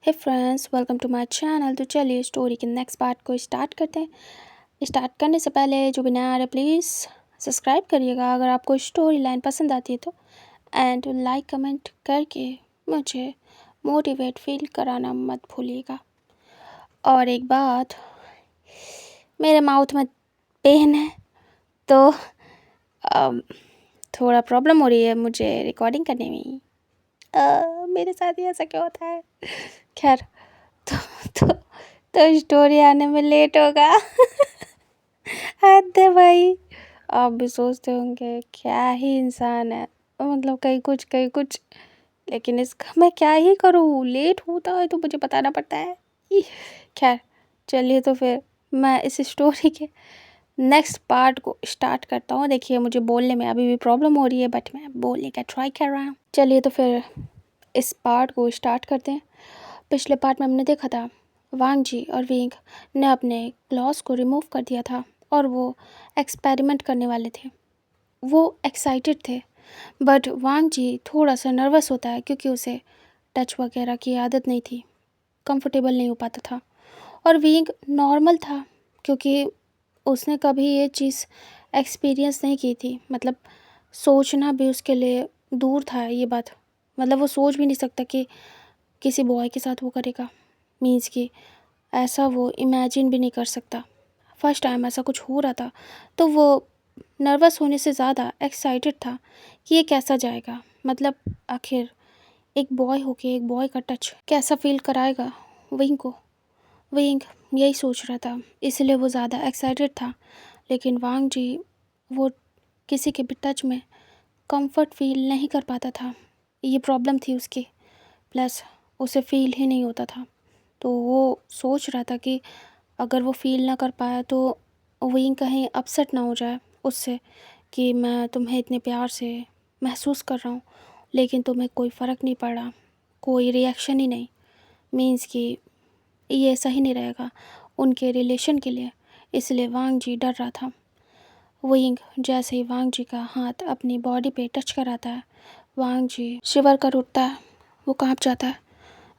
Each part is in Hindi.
Hey friends, welcome to my channel. तो चलिए स्टोरी के नेक्स्ट पार्ट को स्टार्ट करते हैं। स्टार्ट करने से पहले जो भी नया आ रहा है प्लीज़ सब्सक्राइब करिएगा अगर आपको स्टोरी लाइन पसंद आती है तो, एंड लाइक कमेंट करके मुझे मोटिवेट फील कराना मत भूलिएगा। और एक बात, मेरे माउथ में पेन है तो अम, थोड़ा प्रॉब्लम हो रही है मुझे रिकॉर्डिंग करने में। मेरे साथ ही ऐसा क्यों होता है? खैर, तो तो तो स्टोरी आने में लेट होगा। हद है भाई। आप भी सोचते होंगे क्या ही इंसान है, मतलब कहीं कुछ। लेकिन इसका मैं क्या ही करूँ, लेट होता है तो मुझे बताना पड़ता है। खैर, चलिए तो फिर मैं इस स्टोरी के नेक्स्ट पार्ट को स्टार्ट करता हूँ। देखिए, मुझे बोलने में अभी भी प्रॉब्लम हो रही है बट मैं बोलने का ट्राई कर रहा हूँ। चलिए तो फिर इस पार्ट को स्टार्ट करते हैं। पिछले पार्ट में हमने देखा था वांग जी और विंग ने अपने क्लॉज को रिमूव कर दिया था और वो एक्सपेरिमेंट करने वाले थे। वो एक्साइटेड थे बट वांग जी थोड़ा सा नर्वस होता है क्योंकि उसे टच वगैरह की आदत नहीं थी, कंफर्टेबल नहीं हो पाता था। और विंग नॉर्मल था क्योंकि उसने कभी ये चीज़ एक्सपीरियंस नहीं की थी, मतलब सोचना भी उसके लिए दूर था ये बात। मतलब वो सोच भी नहीं सकता कि किसी बॉय के साथ वो करेगा, मीन्स कि ऐसा वो इमेजिन भी नहीं कर सकता। फर्स्ट टाइम ऐसा कुछ हो रहा था तो वो नर्वस होने से ज़्यादा एक्साइटेड था कि ये कैसा जाएगा, मतलब आखिर एक बॉय होके एक बॉय का टच कैसा फील कराएगा विंग को। विंग यही सोच रहा था, इसलिए वो ज़्यादा एक्साइटेड था। लेकिन वांग जी वो किसी के भी टच में कंफर्ट फील नहीं कर पाता था, ये प्रॉब्लम थी उसकी। प्लस उसे फील ही नहीं होता था, तो वो सोच रहा था कि अगर वो फील ना कर पाया तो विंग कहीं अपसेट ना हो जाए उससे कि मैं तुम्हें इतने प्यार से महसूस कर रहा हूँ लेकिन तुम्हें कोई फ़र्क नहीं पड़ रहा, कोई रिएक्शन ही नहीं, मीन्स कि ये सही नहीं रहेगा उनके रिलेशन के लिए। इसलिए वांग जी डर रहा था। विंग जैसे ही वांग जी का हाथ अपनी बॉडी पे टच कराता है, वांग जी शिवर कर उठता है, वो कांप जाता है।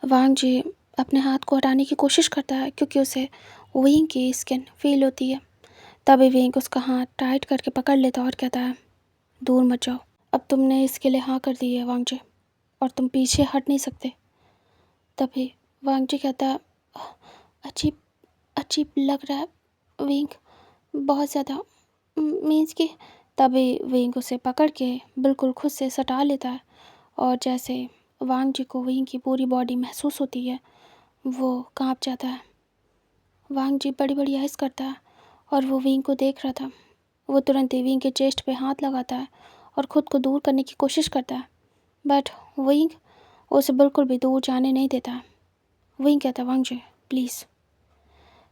वांग जी अपने हाथ को हटाने की कोशिश करता है क्योंकि उसे विंग की स्किन फील होती है। तभी विंग उसका हाथ टाइट करके पकड़ लेता है और कहता है, दूर मत जाओ, अब तुमने इसके लिए हाँ कर दी है वांग जी, और तुम पीछे हट नहीं सकते। तभी वांग जी कहता है, अजीब अजीब लग रहा है विंग, बहुत ज़्यादा, मीन्स कि तभी विंग उसे पकड़ के बिल्कुल खुद से सटा लेता है। और जैसे वांग जी को विंग की पूरी बॉडी महसूस होती है, वो कांप जाता है। वांग जी बड़ी बड़ी आइज़ करता है और वो विंग को देख रहा था। वो तुरंत ही विंग के चेस्ट पे हाथ लगाता है और ख़ुद को दूर करने की कोशिश करता है, बट विंग उसे बिल्कुल भी दूर जाने नहीं देता है। विंग कहता है, वांग जी प्लीज़,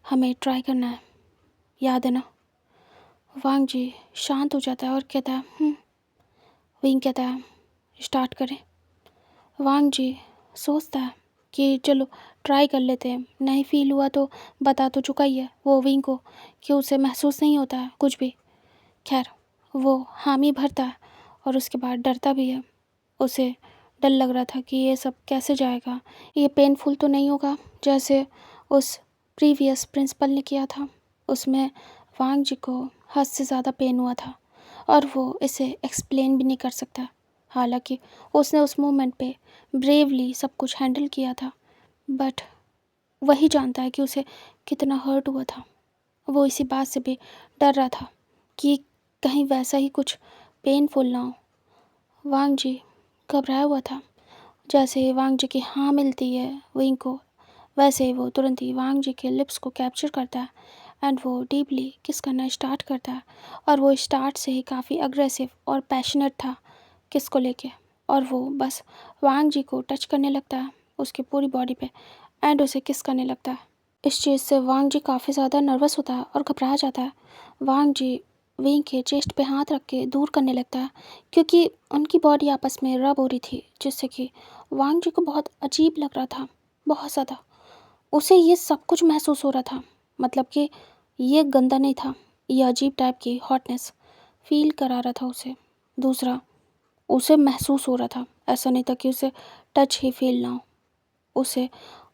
हमें ट्राई करना है, याद है ना। वांग जी शांत हो जाता है और कहता है विंग कहता है, स्टार्ट करें। वांग जी सोचता है कि चलो ट्राई कर लेते हैं, नहीं फील हुआ तो बता तो चुका ही है वो विंग को कि उसे महसूस नहीं होता है कुछ भी। खैर, वो हामी भरता है और उसके बाद डरता भी है। उसे डर लग रहा था कि ये सब कैसे जाएगा, ये पेनफुल तो नहीं होगा जैसे उस प्रीवियस प्रिंसिपल ने किया था। उसमें वांग जी को हद से ज़्यादा पेन हुआ था और वो इसे एक्सप्लेन भी नहीं कर सकता। हालांकि उसने उस मोमेंट पे ब्रेवली सब कुछ हैंडल किया था, बट वही जानता है कि उसे कितना हर्ट हुआ था। वो इसी बात से भी डर रहा था कि कहीं वैसा ही कुछ पेनफुल ना हो। वांग जी घबराया हुआ था। जैसे ही वांग जी की हाँ मिलती है विंग को, वैसे ही वो तुरंत ही वांग जी के लिप्स को कैप्चर करता है एंड वो डीपली किस करना स्टार्ट करता है। और वो स्टार्ट से ही काफ़ी अग्रेसिव और पैशनेट था किस को लेके, और वो बस वांग जी को टच करने लगता है उसकी पूरी बॉडी पे एंड उसे किस करने लगता है। इस चीज़ से वांग जी काफ़ी ज़्यादा नर्वस होता है और घबरा जाता है। वांग जी विंग के चेस्ट पे हाथ रख के दूर करने लगता है क्योंकि उनकी बॉडी आपस में रब हो रही थी, जिससे कि वांग जी को बहुत अजीब लग रहा था, बहुत ज़्यादा। उसे ये सब कुछ महसूस हो रहा था, मतलब कि ये गंदा नहीं था, ये अजीब टाइप की हॉटनेस फील करा रहा था उसे। दूसरा, उसे महसूस हो रहा था, ऐसा नहीं था कि उसे टच ही फील ना हो, उसे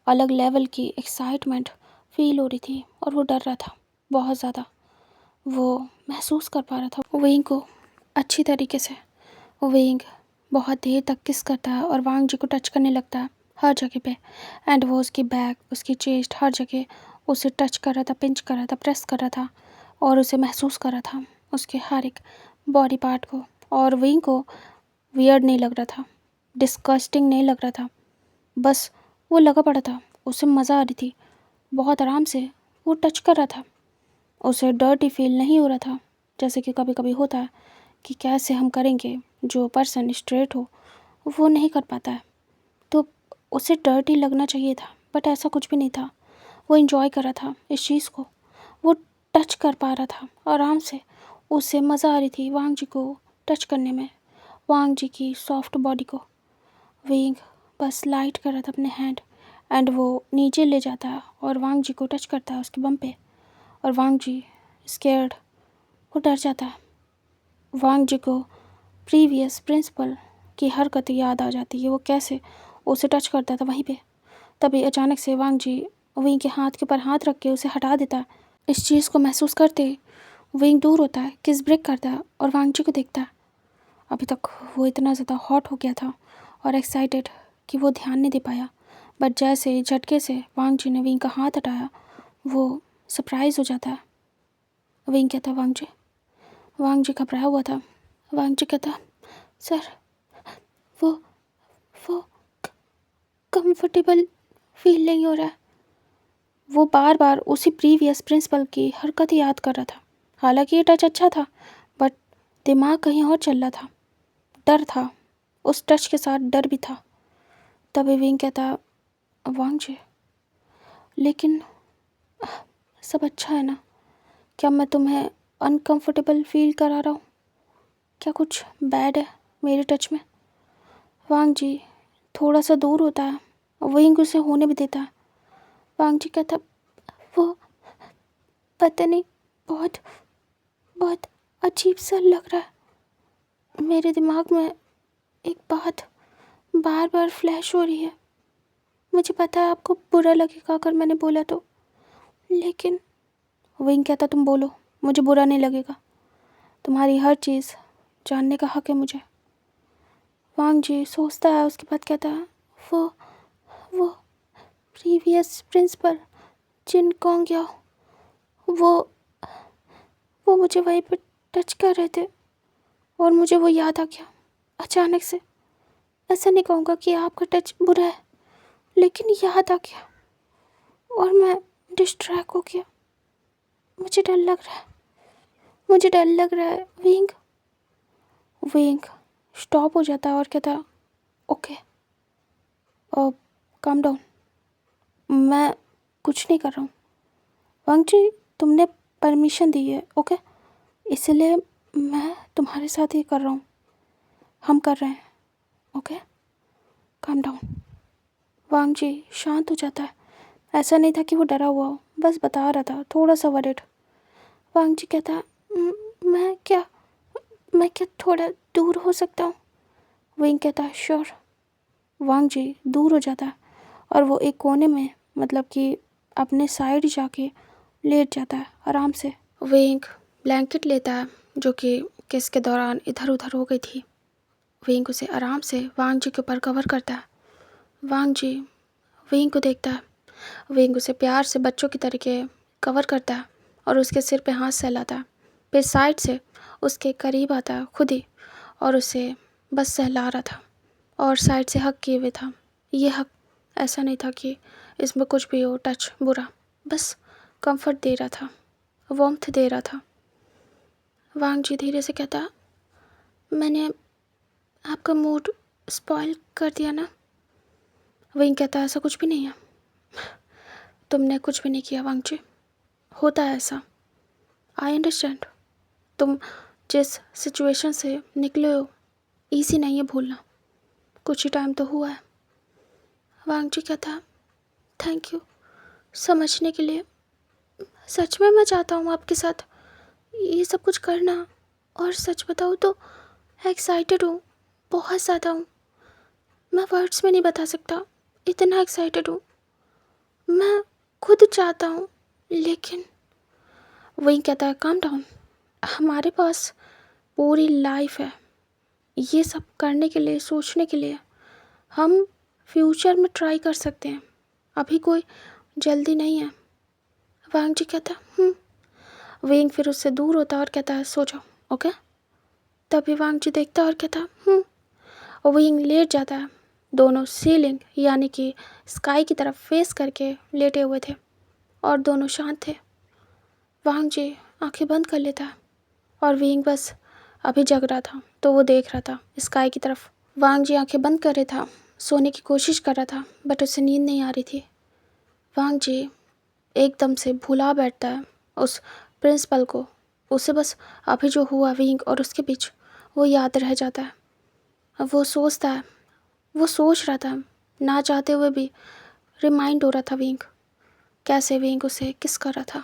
अलग लेवल की एक्साइटमेंट फील हो रही थी और वो डर रहा था बहुत ज़्यादा। वो महसूस कर पा रहा था विंग को अच्छी तरीके से। विंग बहुत देर तक किस करता है और वांग जी को टच करने लगता है हर जगह पे। एंड वो उसकी बैक, उसकी चेस्ट, हर जगह उसे टच कर रहा था, पिंच कर रहा था, प्रेस कर रहा था और उसे महसूस कर रहा था उसके हर एक बॉडी पार्ट को। और विंग को वियर्ड नहीं लग रहा था, डिस्गस्टिंग नहीं लग रहा था, बस वो लगा पड़ा था, उसे मज़ा आ रही थी। बहुत आराम से वो टच कर रहा था, उसे डर्टी फील नहीं हो रहा था जैसे कि कभी कभी होता है कि कैसे हम करेंगे, जो पर्सन स्ट्रेट हो वो नहीं कर पाता है तो उसे डर्टी लगना चाहिए था, बट ऐसा कुछ भी नहीं था। वो इन्जॉय कर रहा था इस चीज़ को, वो टच कर पा रहा था आराम से, उसे मज़ा आ रही थी वांग जी को टच करने में, वांग जी की सॉफ्ट बॉडी को। विंग बस लाइट कर रहा था अपने हैंड एंड वो नीचे ले जाता है और वांग जी को टच करता है उसके बम पे। और वांग जी स्केर्ड, वो डर जाता है। वांग जी को प्रीवियस प्रिंसिपल की हरकत याद आ जाती है, वो कैसे उसे टच करता था वहीं पे। तभी अचानक से वांग जी विंग के हाथ के ऊपर हाथ रख के उसे हटा देता है। इस चीज़ को महसूस करते विंग दूर होता है, किस ब्रेक करता है और वांग जी को देखता है। अभी तक वो इतना ज़्यादा हॉट हो गया था और एक्साइटेड कि वो ध्यान नहीं दे पाया, बट जैसे झटके से वांग जी ने विंग का हाथ हटाया वो सरप्राइज़ हो जाता है। विंग कहता वांग जी घबराया हुआ था। वांग जी कहता सर, वो वो कंफर्टेबल फील नहीं हो रहा है। वो बार बार उसी प्रीवियस प्रिंसिपल की हरकत याद कर रहा था। हालांकि ये टच अच्छा था बट दिमाग कहीं और चल रहा था, डर था, उस टच के साथ डर भी था। तभी विंग कहता वांग जी, लेकिन सब अच्छा है ना? क्या मैं तुम्हें अनकंफर्टेबल फील करा रहा हूँ? क्या कुछ बैड है मेरे टच में? वांग जी थोड़ा सा दूर होता है, विंग उसे होने भी देता है। वांग जी कहता वो पता नहीं, बहुत बहुत अजीब सा लग रहा है। मेरे दिमाग में एक बात बार बार फ्लैश हो रही है। मुझे पता है आपको बुरा लगेगा अगर मैंने बोला तो, लेकिन विंग कहता तुम बोलो, मुझे बुरा नहीं लगेगा, तुम्हारी हर चीज़ जानने का हक है मुझे। वांग जी सोचता है, उसके बाद कहता है वो प्रीवियस प्रिंसिपल जिन कॉन्ग याओ, वो मुझे वहीं पर टच कर रहे थे और मुझे वो याद आ गया अचानक से। ऐसा नहीं कहूँगा कि आपका टच बुरा है, लेकिन याद आ गया और मैं डिस्ट्रैक्ट हो गया। मुझे डर लग रहा है, मुझे डर लग रहा है। विंग विंग स्टॉप हो जाता है और कहता ओके, काम डाउन, मैं कुछ नहीं कर रहा हूँ। वांग जी तुमने परमिशन दी है, ओके, इसलिए मैं तुम्हारे साथ ही कर रहा हूँ, हम कर रहे हैं, ओके, काम डाउन। वांग जी शांत हो जाता है। ऐसा नहीं था कि वो डरा हुआ हो, बस बता रहा था थोड़ा सा वरिड। वांग जी कहता मैं क्या थोड़ा दूर हो सकता हूँ? विंग कहता है श्योर। वांग जी दूर हो जाता है और वो एक कोने में, मतलब कि अपने साइड जाके लेट जाता है आराम से। विंग ब्लैंकेट लेता है जो कि किस के दौरान इधर उधर हो गई थी। विंग उसे आराम से वांग जी के ऊपर कवर करता है। वांग जी विंग को देखता है, विंग उसे प्यार से बच्चों की तरीके कवर करता है और उसके सिर पे हाथ सहलाता है। फिर साइड से उसके करीब आता है खुद ही और उसे बस सहला रहा था और साइड से हक किए हुए था। ये हक ऐसा नहीं था कि इसमें कुछ भी हो टच बुरा, बस कंफर्ट दे रहा था, वार्मथ दे रहा था। वांग जी धीरे से कहता मैंने आपका मूड स्पॉइल कर दिया ना? विंग कहता ऐसा कुछ भी नहीं है, तुमने कुछ भी नहीं किया वांग जी, होता है ऐसा, आई अंडरस्टैंड। तुम जिस सिचुएशन से निकले हो ईजी नहीं है भूलना, कुछ ही टाइम तो हुआ है। वांग जी कहता थैंक यू समझने के लिए। सच में मैं चाहता हूँ आपके साथ ये सब कुछ करना, और सच बताऊँ तो एक्साइटेड हूँ, बहुत ज़्यादा हूँ। मैं वर्ड्स में नहीं बता सकता, इतना एक्साइटेड हूँ। मैं खुद चाहता हूँ, लेकिन वही कहता है काम डाउन, हमारे पास पूरी लाइफ है ये सब करने के लिए, सोचने के लिए। हम फ्यूचर में ट्राई कर सकते हैं, अभी कोई जल्दी नहीं है। वांग जी कहता है विंग फिर उससे दूर होता है और कहता है सो जाओ, ओके। तभी वांग जी देखता है और कहता है और विंग लेट जाता है। दोनों सीलिंग यानी कि स्काई की तरफ फेस करके लेटे हुए थे और दोनों शांत थे। वांग जी आंखें बंद कर लेता है और विंग बस अभी जग रहा था तो वो देख रहा था स्काई की तरफ। वांग जी आंखें बंद कर रहा था, सोने की कोशिश कर रहा था, बट उसे नींद नहीं आ रही थी। वांग जी एकदम से भुला बैठता है उस प्रिंसिपल को। उसे बस अभी जो हुआ विंग और उसके बीच वो याद रह जाता है। अब वो सोचता है, वो सोच रहा था, ना चाहते हुए भी रिमाइंड हो रहा था विंग, कैसे विंग उसे किस कर रहा था,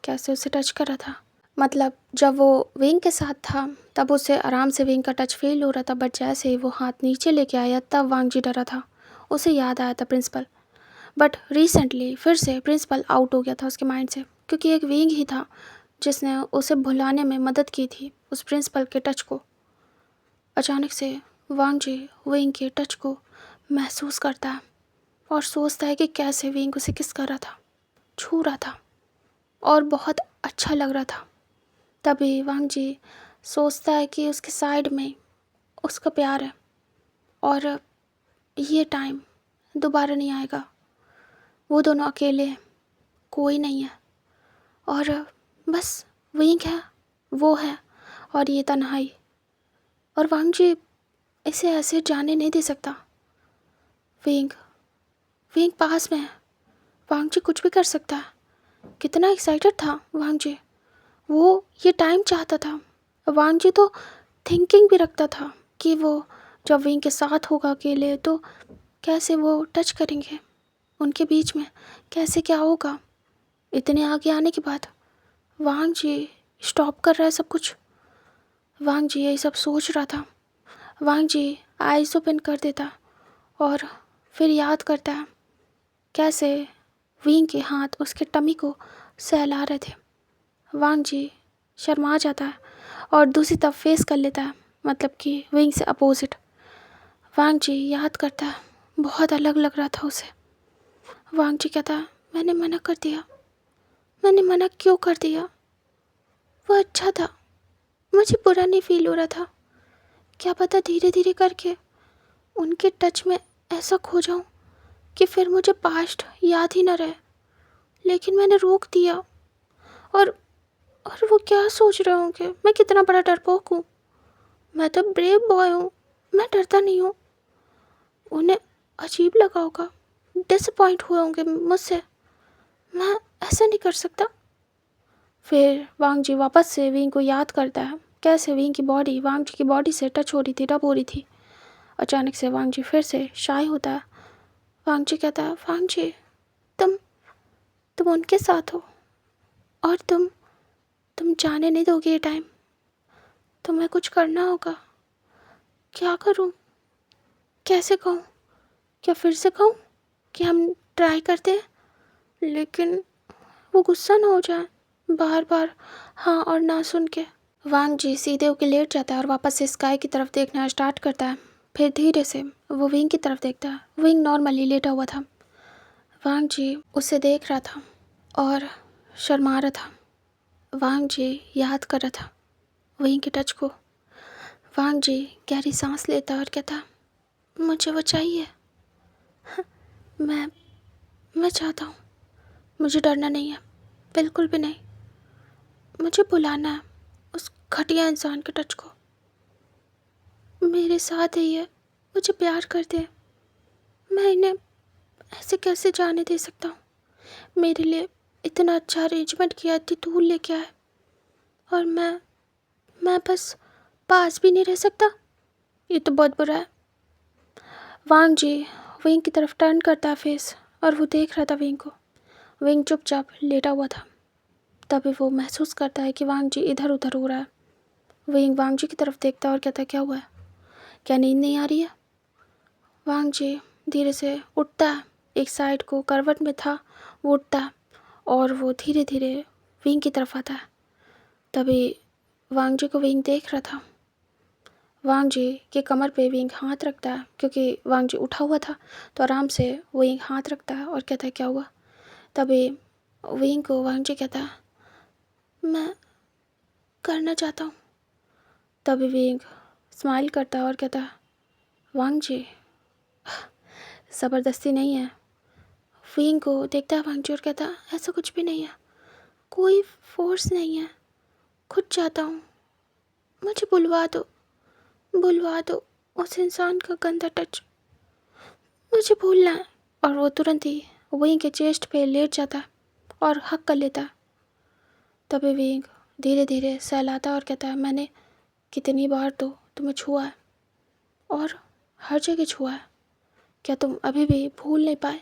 कैसे उसे टच कर रहा था। मतलब जब वो विंग के साथ था तब उसे आराम से विंग का टच फील हो रहा था, बट जैसे ही वो हाथ नीचे लेके आया तब वांग जी डरा था। उसे याद आया था प्रिंसिपल, बट रिसेंटली फिर से प्रिंसिपल आउट हो गया था उसके माइंड से, क्योंकि एक विंग ही था जिसने उसे भुलाने में मदद की थी उस प्रिंसिपल के टच को। अचानक से वांग जी विंग के टच को महसूस करता है और सोचता है कि कैसे विंग उसे किस कर रहा था, छू रहा था और बहुत अच्छा लग रहा था। तभी वांग जी सोचता है कि उसके साइड में उसका प्यार है और ये टाइम दोबारा नहीं आएगा। वो दोनों अकेले हैं, कोई नहीं है और बस विंग है, वो है और ये तन्हाई। और वांग जी इसे ऐसे जाने नहीं दे सकता। विंग विंग पास में है, वांग जी कुछ भी कर सकता है। कितना एक्साइटेड था वांग जी, वो ये टाइम चाहता था। वांग जी तो थिंकिंग भी रखता था कि वो जब विंग के साथ होगा अकेले तो कैसे वो टच करेंगे, उनके बीच में कैसे क्या होगा। इतने आगे आने के बाद वांग जी स्टॉप कर रहा है सब कुछ। वांग जी यही सब सोच रहा था। वांग जी आइज़ ओपन कर देता और फिर याद करता है कैसे विंग के हाथ उसके टमी को सहला रहे थे। वांग जी शर्मा जाता है और दूसरी तरफ फेस कर लेता है, मतलब कि विंग से अपोजिट। वांग जी याद करता है, बहुत अलग लग रहा था उसे। वांग जी कहता है मैंने मना कर दिया, मैंने मना क्यों कर दिया, वो अच्छा था, मुझे बुरा नहीं फील हो रहा था। क्या पता धीरे धीरे करके उनके टच में ऐसा खो जाऊं कि फिर मुझे पास्ट याद ही ना रहे, लेकिन मैंने रोक दिया। और वो क्या सोच रहे होंगे, मैं कितना बड़ा डरपोक हूँ, मैं तो ब्रेव बॉय हूँ, मैं डरता नहीं हूँ। उन्हें अजीब लगा होगा, डिसअपॉइंट हुए होंगे मुझसे, मैं ऐसा नहीं कर सकता। फिर वांग जी वापस से विंग को याद करता है कैसे विंग की बॉडी वांग जी की बॉडी से टच हो रही थी, रब हो रही थी। अचानक से वांग जी फिर से शाय होता है। वांग जी कहता है वांग जी तुम उनके साथ हो और तुम जाने नहीं दोगे ये टाइम, तुम्हें कुछ करना होगा। क्या करूं, कैसे कहूं, क्या फिर से कहूं कि हम ट्राई करते हैं, लेकिन वो गुस्सा ना हो जाए बार बार हाँ और ना सुन के। वांग जी सीधे होके लेट जाता है और वापस से स्काई की तरफ देखना स्टार्ट करता है। फिर धीरे से वो विंग की तरफ देखता है। विंग नॉर्मली लेटा हुआ था। वांग जी उसे देख रहा था और शर्मा रहा था। वांग जी याद कर रहा था विंग के टच को। वांग जी गहरी सांस लेता और कहता मुझे वो चाहिए, मैं चाहता हूँ, मुझे डरना नहीं है, बिल्कुल भी नहीं। मुझे बुलाना है उस घटिया इंसान के टच को, मेरे साथ है ये, मुझे प्यार करते हैं, मैं इन्हें ऐसे कैसे जाने दे सकता हूँ। मेरे लिए इतना अच्छा अरेंजमेंट किया, इतनी दूर लेके आए और मैं बस पास भी नहीं रह सकता, ये तो बहुत बुरा है। वांग जी विंग की तरफ टर्न करता है फेस और वो देख रहा था विंग को। विंग चुपचाप लेटा हुआ था। तभी वो महसूस करता है कि वांग जी इधर उधर हो रहा है। विंग वांग जी की तरफ देखता है और कहता है क्या हुआ है, क्या नींद नहीं आ रही है। वांग जी धीरे से उठता है, एक साइड को करवट में था वो उठता और वो धीरे धीरे विंग की तरफ आता। तभी वांग जी को विंग देख रहा था। वांग जी के कमर पे विंग हाथ रखता है, क्योंकि वांग जी उठा हुआ था तो आराम से विंग हाथ रखता है और कहता है क्या हुआ। तभी विंग को वांग जी कहता है मैं करना चाहता हूँ। तभी विंग स्माइल करता है और कहता है वांग जी ज़बरदस्ती नहीं है। विंग को देखता है वांग जी और कहता है ऐसा कुछ भी नहीं है, कोई फोर्स नहीं है, खुद चाहता हूँ, मुझे बुलवा दो उस इंसान का गंदा टच, मुझे भूलना है। और वो तुरंत ही विंग के चेस्ट पे लेट जाता है और हक कर लेता है। तभी विंग धीरे धीरे सहलाता और कहता है मैंने कितनी बार तो तुम्हें छुआ है और हर जगह छुआ है, क्या तुम अभी भी भूल नहीं पाए।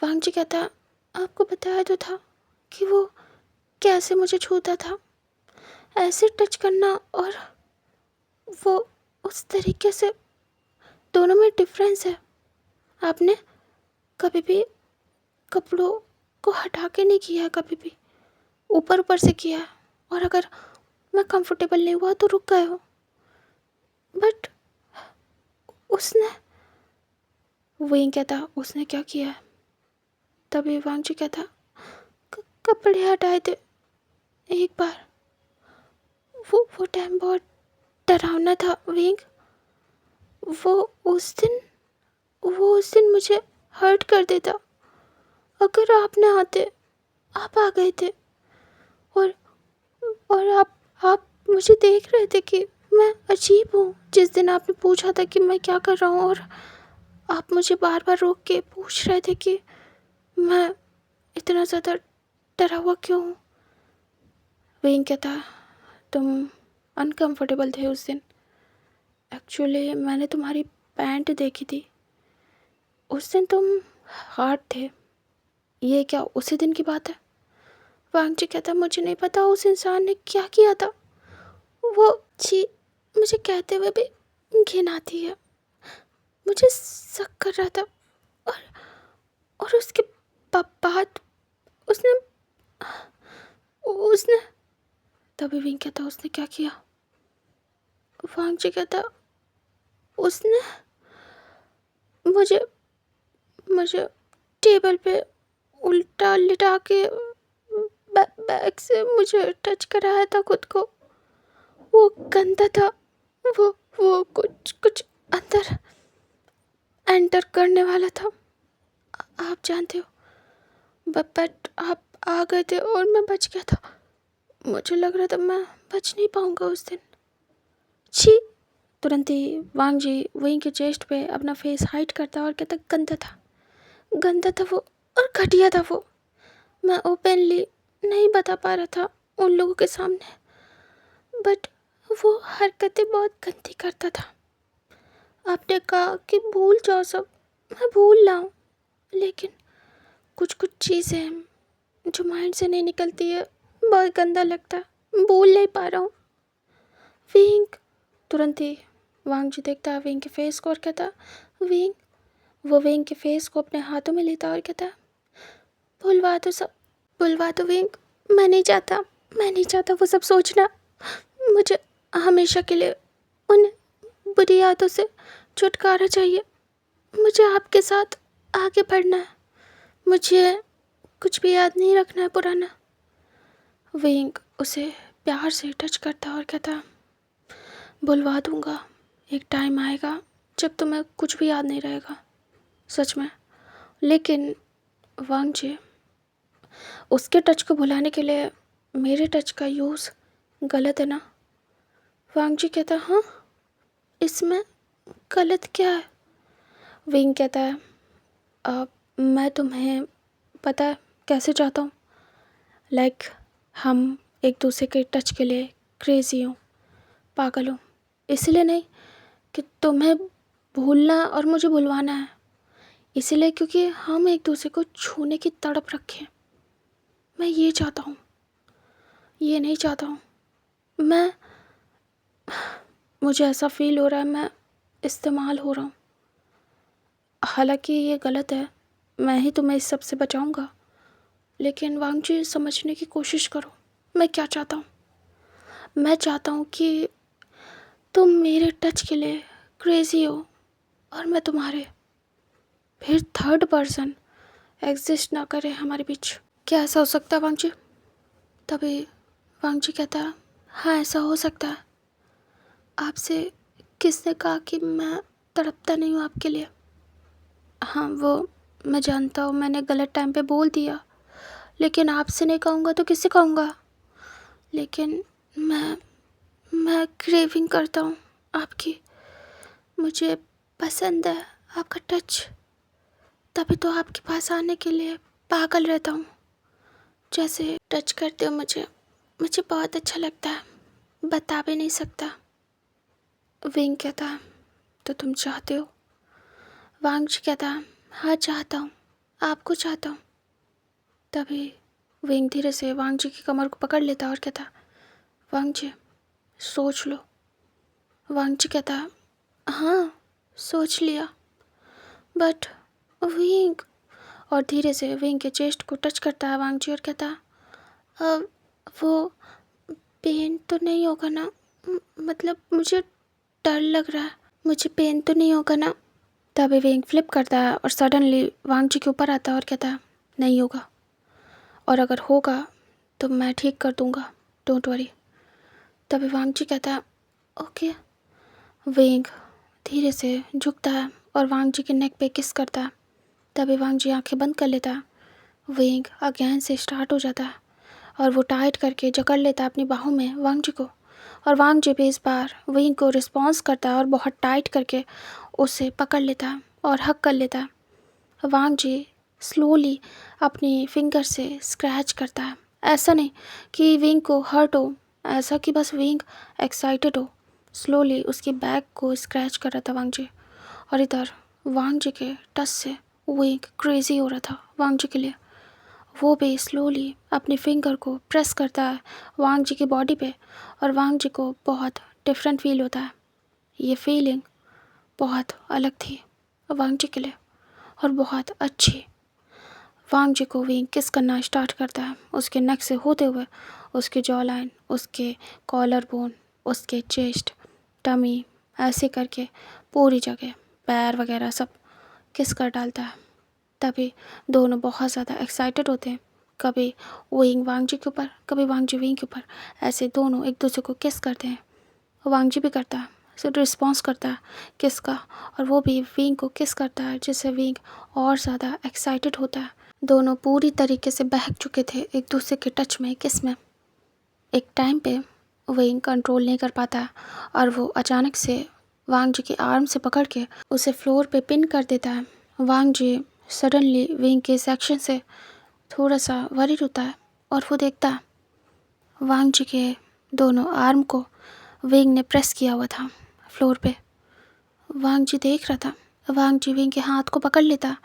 वांग जी कहता है आपको बताया तो था कि वो कैसे मुझे छूता था, ऐसे टच करना और वो उस तरीके से, दोनों में डिफरेंस है। आपने कभी भी कपड़ों को हटा के नहीं किया, कभी भी ऊपर ऊपर से किया, और अगर मैं कंफर्टेबल नहीं हुआ तो रुक गए हो। बट उसने, वही कहता उसने क्या किया है। तभी वांग जी कहता कपड़े हटाए थे एक बार, वो टाइम बहुत डरावना था विंग। वो उस दिन मुझे हर्ट कर देता। अगर आप न आते, आप आ गए थे और आप मुझे देख रहे थे कि मैं अजीब हूँ। जिस दिन आपने पूछा था कि मैं क्या कर रहा हूँ और आप मुझे बार बार रोक के पूछ रहे थे कि मैं इतना ज़्यादा डरा हुआ क्यों हूँ। विंग कहता तुम अनकंफर्टेबल थे उस दिन। एक्चुअली मैंने तुम्हारी पैंट देखी थी, उस दिन तुम हार्ड थे। ये क्या उसी दिन की बात है। वांग जी कहता मुझे नहीं पता उस इंसान ने क्या किया था। वो जी मुझे कहते हुए भी घिन आती है। मुझे शक कर रहा था और उसके बाद उसने उसने तभी विंग कहता उसने क्या किया। वांग जी कहता उसने मुझे टेबल पे उल्टा लिटा के बैक से मुझे टच कराया था खुद को। वो गंदा था, वो कुछ अंदर एंटर करने वाला था, आप जानते हो। बट आप आ गए थे और मैं बच गया था। मुझे लग रहा था मैं बच नहीं पाऊंगा उस दिन। छी। तुरंत ही वांग जी वहीं के चेस्ट पे अपना फेस हाइड करता और कहता गंदा था वो और घटिया था वो। मैं ओपनली नहीं बता पा रहा था उन लोगों के सामने, बट वो हरकतें बहुत गंदी करता था। आपने कहा कि भूल जाओ सब, मैं भूल रहा हूँ, लेकिन कुछ चीज़ें हैं जो माइंड से नहीं निकलती है, बहुत गंदा लगता है, भूल नहीं पा रहा हूँ। विंग। तुरंत ही वांग जी देखता है विंग के फेस को और कहता विंग। वो विंग के फेस को अपने हाथों में लेता और कहता भुलवा दो सब, भुलवा दो विंग। मैं नहीं चाहता वो सब सोचना। मुझे हमेशा के लिए उन बुरी यादों से छुटकारा चाहिए। मुझे आपके साथ आगे बढ़ना है, मुझे कुछ भी याद नहीं रखना है पुराना। विंग उसे प्यार से टच करता और कहता बुलवा दूंगा, एक टाइम आएगा जब तुम्हें कुछ भी याद नहीं रहेगा, सच में। लेकिन वांग जी, उसके टच को भुलाने के लिए मेरे टच का यूज़ गलत है ना। वांग जी कहता हाँ, इसमें गलत क्या है। विंग कहता है मैं तुम्हें पता है कैसे चाहता हूँ, लाइक हम एक दूसरे के टच के लिए क्रेज़ी हूँ, पागल हूँ। इसलिए नहीं कि तुम्हें भूलना और मुझे भुलवाना है, इसीलिए क्योंकि हम एक दूसरे को छूने की तड़प रखें। मैं ये चाहता हूँ, ये नहीं चाहता हूँ। मुझे ऐसा फील हो रहा है मैं इस्तेमाल हो रहा हूँ। हालांकि ये गलत है, मैं ही तुम्हें इस सब से बचाऊंगा, लेकिन वांग जी समझने की कोशिश करो मैं क्या चाहता हूँ। मैं चाहता हूँ कि तुम मेरे टच के लिए क्रेजी हो और मैं तुम्हारे, फिर थर्ड पर्सन एग्जिस्ट ना करे हमारे बीच। क्या ऐसा हो सकता है वांग जी? तभी वांग जी कहता है, हाँ ऐसा हो सकता है। आपसे किसने कहा कि मैं तड़पता नहीं हूँ आपके लिए? हाँ वो मैं जानता हूँ, मैंने गलत टाइम पे बोल दिया, लेकिन आपसे नहीं कहूँगा तो किससे कहूँगा? लेकिन मैं क्रेविंग करता हूँ आपकी, मुझे पसंद है आपका टच, तभी तो आपके पास आने के लिए पागल रहता हूँ। जैसे टच करते हो मुझे मुझे बहुत अच्छा लगता है, बता भी नहीं सकता। विंग कहता है, तो तुम चाहते हो? वांग जी कहता है, हाँ चाहता हूँ, आपको चाहता हूँ। तभी विंग धीरे से वांग जी की कमर को पकड़ लेता और कहता, वांग जी सोच लो। वांग जी कहता, हाँ सोच लिया, बट विंग, और धीरे से विंग के चेस्ट को टच करता है वांग जी और कहता, अब वो पेन तो नहीं होगा ना? मतलब मुझे डर लग रहा है, मुझे पेन तो नहीं होगा ना? तभी विंग फ्लिप करता है और सडनली वांग जी के ऊपर आता है और कहता है, नहीं होगा, और अगर होगा तो मैं ठीक कर दूंगा, डोंट वरी। तभी वांग जी कहता है, ओके। विंग धीरे से झुकता है और वांग जी के नेक पे किस करता है। तभी वांग जी आंखें बंद कर लेता है। विंग अगेन से स्टार्ट हो जाता है और वो टाइट करके जकड़ लेता है अपनी बाहों में वांग जी को, और वांग जी भी इस बार विंग को रिस्पॉन्स करता है और बहुत टाइट करके उसे पकड़ लेता है और हक कर लेता है। वांग जी स्लोली अपनी फिंगर से स्क्रैच करता है, ऐसा नहीं कि विंग को हर्ट हो, ऐसा कि बस विंग एक्साइटेड हो। स्लोली उसकी बैक को स्क्रैच कर रहा था वांग जी, और इधर वांग जी के टच से विंग क्रेजी हो रहा था वांग जी के लिए। वो भी स्लोली अपनी फिंगर को प्रेस करता है वांग जी की बॉडी पे, और वांग जी को बहुत डिफरेंट फील होता है। ये फीलिंग बहुत अलग थी वांग जी के लिए और बहुत अच्छी। वांग जी को विंग किस करना स्टार्ट करता है, उसके नेक से होते हुए उसके जॉ लाइन, उसके कॉलर बोन, उसके चेस्ट, टमी, ऐसे करके पूरी जगह पैर वगैरह सब किस कर डालता है। तभी दोनों बहुत ज़्यादा एक्साइटेड होते हैं, कभी विंग वांग जी के ऊपर, कभी वांग जी विंग के ऊपर, ऐसे दोनों एक दूसरे को किस करते हैं। वांग जी भी करता है, सिर्फ रिस्पॉन्स करता है किस का, और वो भी विंग को किस करता है, जिससे विंग और ज़्यादा एक्साइटेड होता है। दोनों पूरी तरीके से बहक चुके थे एक दूसरे के टच में, किस में। एक टाइम पे विंग कंट्रोल नहीं कर पाता है और वो अचानक से वांग जी के आर्म से पकड़ के उसे फ्लोर पे पिन कर देता है। वांग जी सडनली विंग के इस एक्शन से थोड़ा सा वरीड होता है और वो देखता है वांग जी के दोनों आर्म को विंग ने प्रेस किया हुआ था फ्लोर पे। वांग जी देख रहा था, वांग जी विंग के हाथ को पकड़ लेता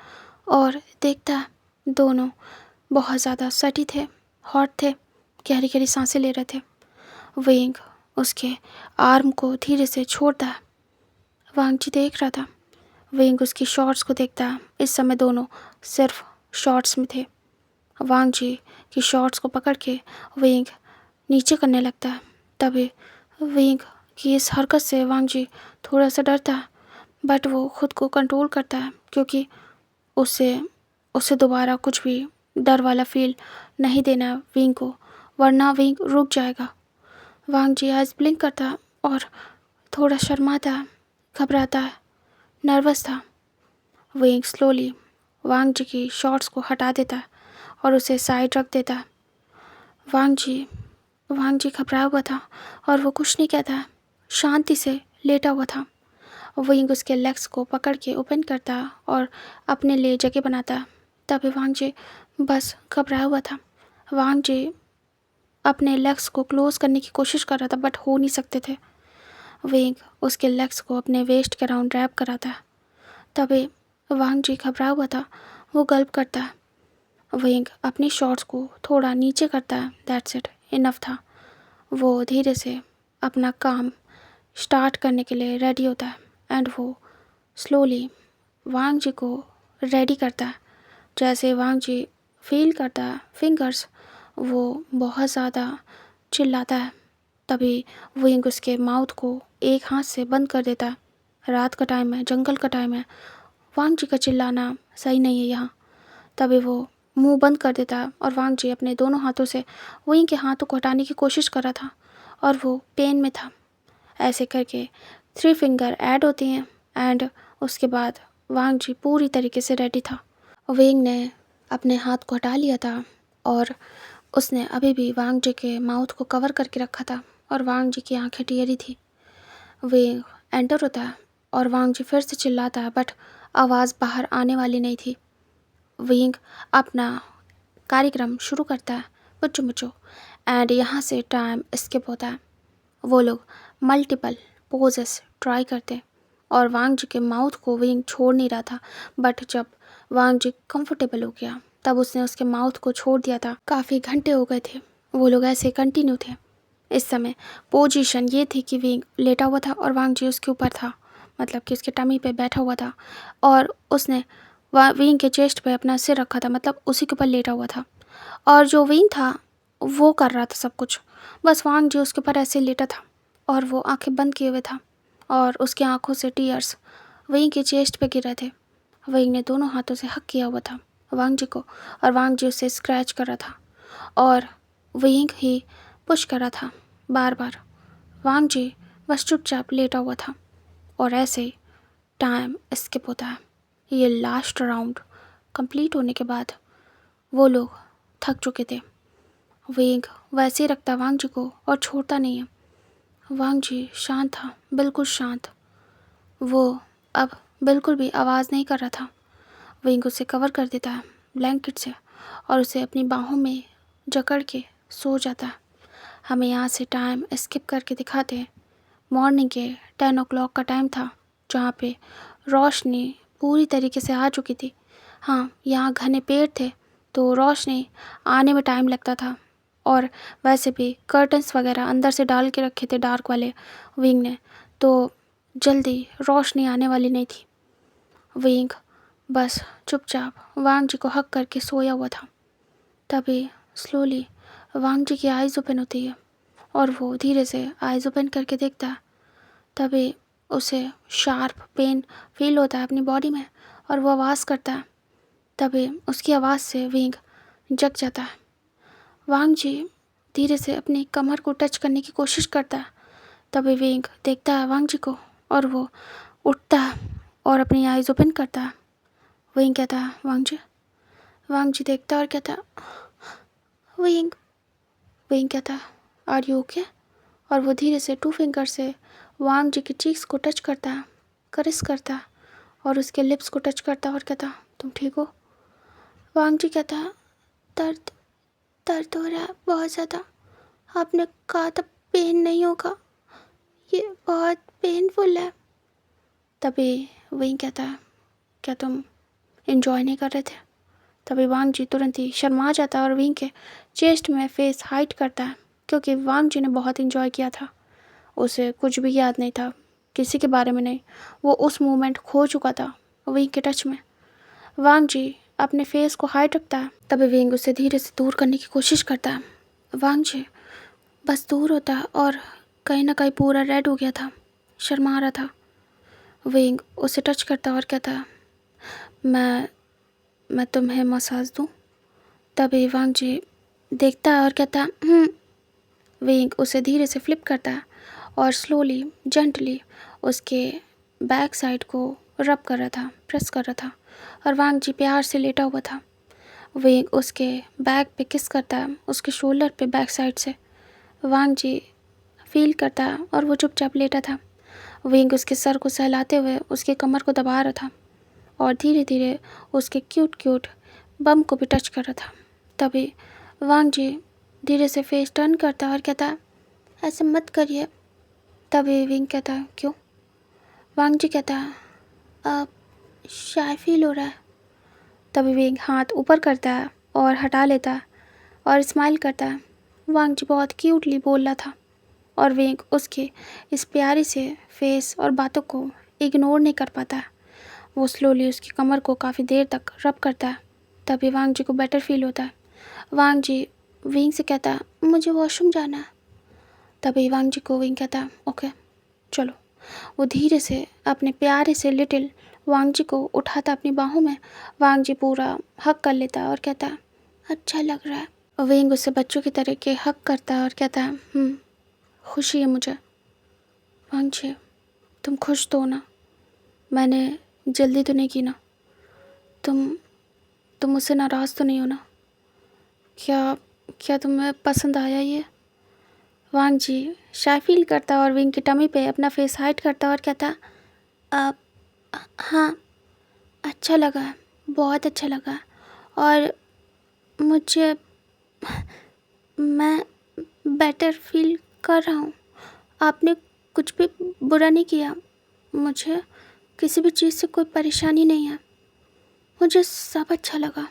और देखता है दोनों बहुत ज़्यादा सटी थे, हॉट थे, गहरी गहरी सांसें ले रहे थे। विंग उसके आर्म को धीरे से छोड़ता है। वांग जी देख रहा था, विंग उसकी शॉर्ट्स को देखता है। इस समय दोनों सिर्फ शॉर्ट्स में थे। वांग जी की शॉर्ट्स को पकड़ के विंग नीचे करने लगता है। तभी विंग की इस हरकत से वांग जी थोड़ा सा डरता है, बट वो खुद को कंट्रोल करता है क्योंकि उसे उसे दोबारा कुछ भी डर वाला फील नहीं देना विंग को, वरना विंग रुक जाएगा। वांग जी आइज ब्लिंक करता और थोड़ा शर्माता, घबराता है, नर्वस था। विंग स्लोली वांग जी की शॉर्ट्स को हटा देता है और उसे साइड रख देता है। वांग जी घबराया हुआ था और वो कुछ नहीं कहता है, शांति से लेटा हुआ था। विंग उसके लेग्स को पकड़ के ओपन करता और अपने लिए जगह बनाता। तभी वांग जी बस घबराया हुआ था। वांग जी अपने लेग्स को क्लोज करने की कोशिश कर रहा था, बट हो नहीं सकते थे। विंग उसके लेग्स को अपने वेस्ट के अराउंड रैप कराता है। तभी वांग जी घबराया हुआ था, वो गल्प करता है। विंग अपनी शॉर्ट्स को थोड़ा नीचे करता है, दैट्स इट, इनफ था। वो धीरे से अपना काम स्टार्ट करने के लिए रेडी होता है एंड वो स्लोली वांग जी को रेडी करता है। जैसे वांग जी फील करता है फिंगर्स, वो बहुत ज़्यादा चिल्लाता है। तभी विंग उसके माउथ को एक हाथ से बंद कर देता है। रात का टाइम है, जंगल का टाइम है, वांग जी का चिल्लाना सही नहीं है यहाँ। तभी वो मुंह बंद कर देता है और वांग जी अपने दोनों हाथों से विंग के हाथों को हटाने की कोशिश कर रहा था और वो पेन में था। ऐसे करके 3 फिंगर ऐड होती हैं एंड उसके बाद वांग जी पूरी तरीके से रेडी था। विंग ने अपने हाथ को हटा लिया था और उसने अभी भी वांग जी के माउथ को कवर करके रखा था और वांग जी की आंखें टेढ़ी थी। विंग एंटर होता है और वांग जी फिर से चिल्लाता है बट आवाज़ बाहर आने वाली नहीं थी। विंग अपना कार्यक्रम शुरू करता है, मुचो मुचो, एंड यहाँ से टाइम स्किप होता है। वो लोग मल्टीपल पोजेस ट्राई करते और वांग जी के माउथ को विंग छोड़ नहीं रहा था, बट जब वांग जी कंफर्टेबल हो गया तब उसने उसके माउथ को छोड़ दिया था। काफ़ी घंटे हो गए थे, वो लोग ऐसे कंटिन्यू थे। इस समय पोजीशन ये थी कि विंग लेटा हुआ था और वांग जी उसके ऊपर था, मतलब कि उसके टमी पे बैठा हुआ था और उसने विंग के चेस्ट पे अपना सिर रखा था, मतलब उसी के ऊपर लेटा हुआ था। और जो विंग था वो कर रहा था सब कुछ, बस वांग जी उसके ऊपर ऐसे लेटा था और वो आंखें बंद किए हुए था और उसकी आंखों से टीयर्स विंग के चेस्ट पे गिर रहे थे। विंग ने दोनों हाथों से हक किया हुआ था वांग जी को और वांग जी उससे स्क्रैच कर रहा था और विंग ही पुश कर रहा था बार बार। वांग जी बस चुपचाप लेटा हुआ था और ऐसे ही टाइम स्किप होता है। ये लास्ट राउंड कंप्लीट होने के बाद वो लोग थक चुके थे। विंग वैसे ही रखता वांग जी को और छोड़ता नहीं है। वांग जी शांत था, बिल्कुल शांत। वो अब बिल्कुल भी आवाज़ नहीं कर रहा था। विंग उसे कवर कर देता है ब्लैंकेट से और उसे अपनी बाहों में जकड़ के सो जाता है। हमें यहाँ से टाइम स्किप करके दिखाते हैं। मॉर्निंग के 10 o'clock का टाइम था, जहाँ पे रोशनी पूरी तरीके से आ चुकी थी। हाँ, यहाँ घने पेड़ थे तो रोशनी आने में टाइम लगता था और वैसे भी कर्टन्स वगैरह अंदर से डाल के रखे थे डार्क वाले विंग ने, तो जल्दी रोशनी आने वाली नहीं थी। विंग बस चुपचाप वांग जी को हक करके सोया हुआ था। तभी स्लोली वांग जी की आइज़ ओपन होती है और वो धीरे से आइज़ ओपन करके देखता है। तभी उसे शार्प पेन फील होता है अपनी बॉडी में और वो आवाज़ करता है। तभी उसकी आवाज़ से विंग जग जाता है। वांग जी धीरे से अपनी कमर को टच करने की कोशिश करता है। तभी विंग देखता है वांग जी को और वो उठता है और अपनी आइज़ ओपन करता है। विंग कहता है वांग जी। वांग जी देखता है और कहता है विंग। विंग कहता है आर यू ओके? और वो धीरे से 2 फिंगर से वांग जी के चीक्स को टच करता है, करिस करता है और उसके लिप्स को टच करता है और कहता तुम ठीक हो? वांग जी कहता है दर्द दर्द हो रहा है बहुत ज़्यादा। आपने कहा था पेन नहीं होगा, ये बहुत पेनफुल है। तभी विंग कहता है क्या तुम एंजॉय नहीं कर रहे थे? तभी वांग जी तुरंत ही शर्मा जाता है और विंग के चेस्ट में फेस हाइड करता है, क्योंकि वांग जी ने बहुत एंजॉय किया था। उसे कुछ भी याद नहीं था, किसी के बारे में नहीं। वो उस मोमेंट खो चुका था विंग के टच में। वांग जी अपने फेस को हाइड रखता है। तभी विंग उसे धीरे से दूर करने की कोशिश करता है। वांग जी बस दूर होता है और कहीं ना कहीं पूरा रेड हो गया था, शर्मा रहा था। विंग उसे टच करता और कहता है मैं तुम्हें मसाज दूँ? तभी वांग जी देखता है और कहता है विंग उसे धीरे से फ्लिप करता है और स्लोली जेंटली उसके बैक साइड को रब कर रहा था, प्रेस कर रहा था और वांग जी प्यार से लेटा हुआ था। विंग उसके बैक पे किस करता है, उसके शोल्डर पे बैक साइड से। वांग जी फील करता है और वो चुपचाप लेटा था। विंग उसके सर को सहलाते हुए उसके कमर को दबा रहा था और धीरे धीरे उसके क्यूट क्यूट बम को भी टच कर रहा था। तभी वांग जी धीरे से फेस टर्न करता है और कहता है ऐसे मत करिए। तभी विंग कहता है क्यों? वांग जी कहता है अब शाय फील हो रहा है। तभी विंग हाथ ऊपर करता है और हटा लेता है और स्माइल करता है। वांग जी बहुत क्यूटली बोल रहा था और विंग उसके इस प्यारी से फेस और बातों को इग्नोर नहीं कर पाता है। वो स्लोली उसकी कमर को काफ़ी देर तक रब करता है। तभी वांग जी को बेटर फील होता है। वांग जी विंग से कहता है मुझे वॉशरूम जाना है। तभी वांग जी को विंग कहता है ओके चलो। वो धीरे से अपने प्यारे से लिटिल वांग जी को उठाता अपनी बाहों में। वांग जी पूरा हक कर लेता है और कहता है अच्छा लग रहा है। विंग उससे बच्चों की तरह के हक करता है और कहता है खुशी है मुझे। वांग जी तुम खुश तो हो ना? मैंने जल्दी तो नहीं की ना? तुम मुझसे नाराज़ तो नहीं हो ना? क्या क्या तुम्हें पसंद आया ये? वांग जी शाय फील करता और विंग की टमी पे अपना फेस हाइड करता और कहता अब हाँ अच्छा लगा, बहुत अच्छा लगा। और मुझे मैं बेटर फील कर रहा हूँ। आपने कुछ भी बुरा नहीं किया। मुझे किसी भी चीज़ से कोई परेशानी नहीं है। मुझे सब अच्छा लगा।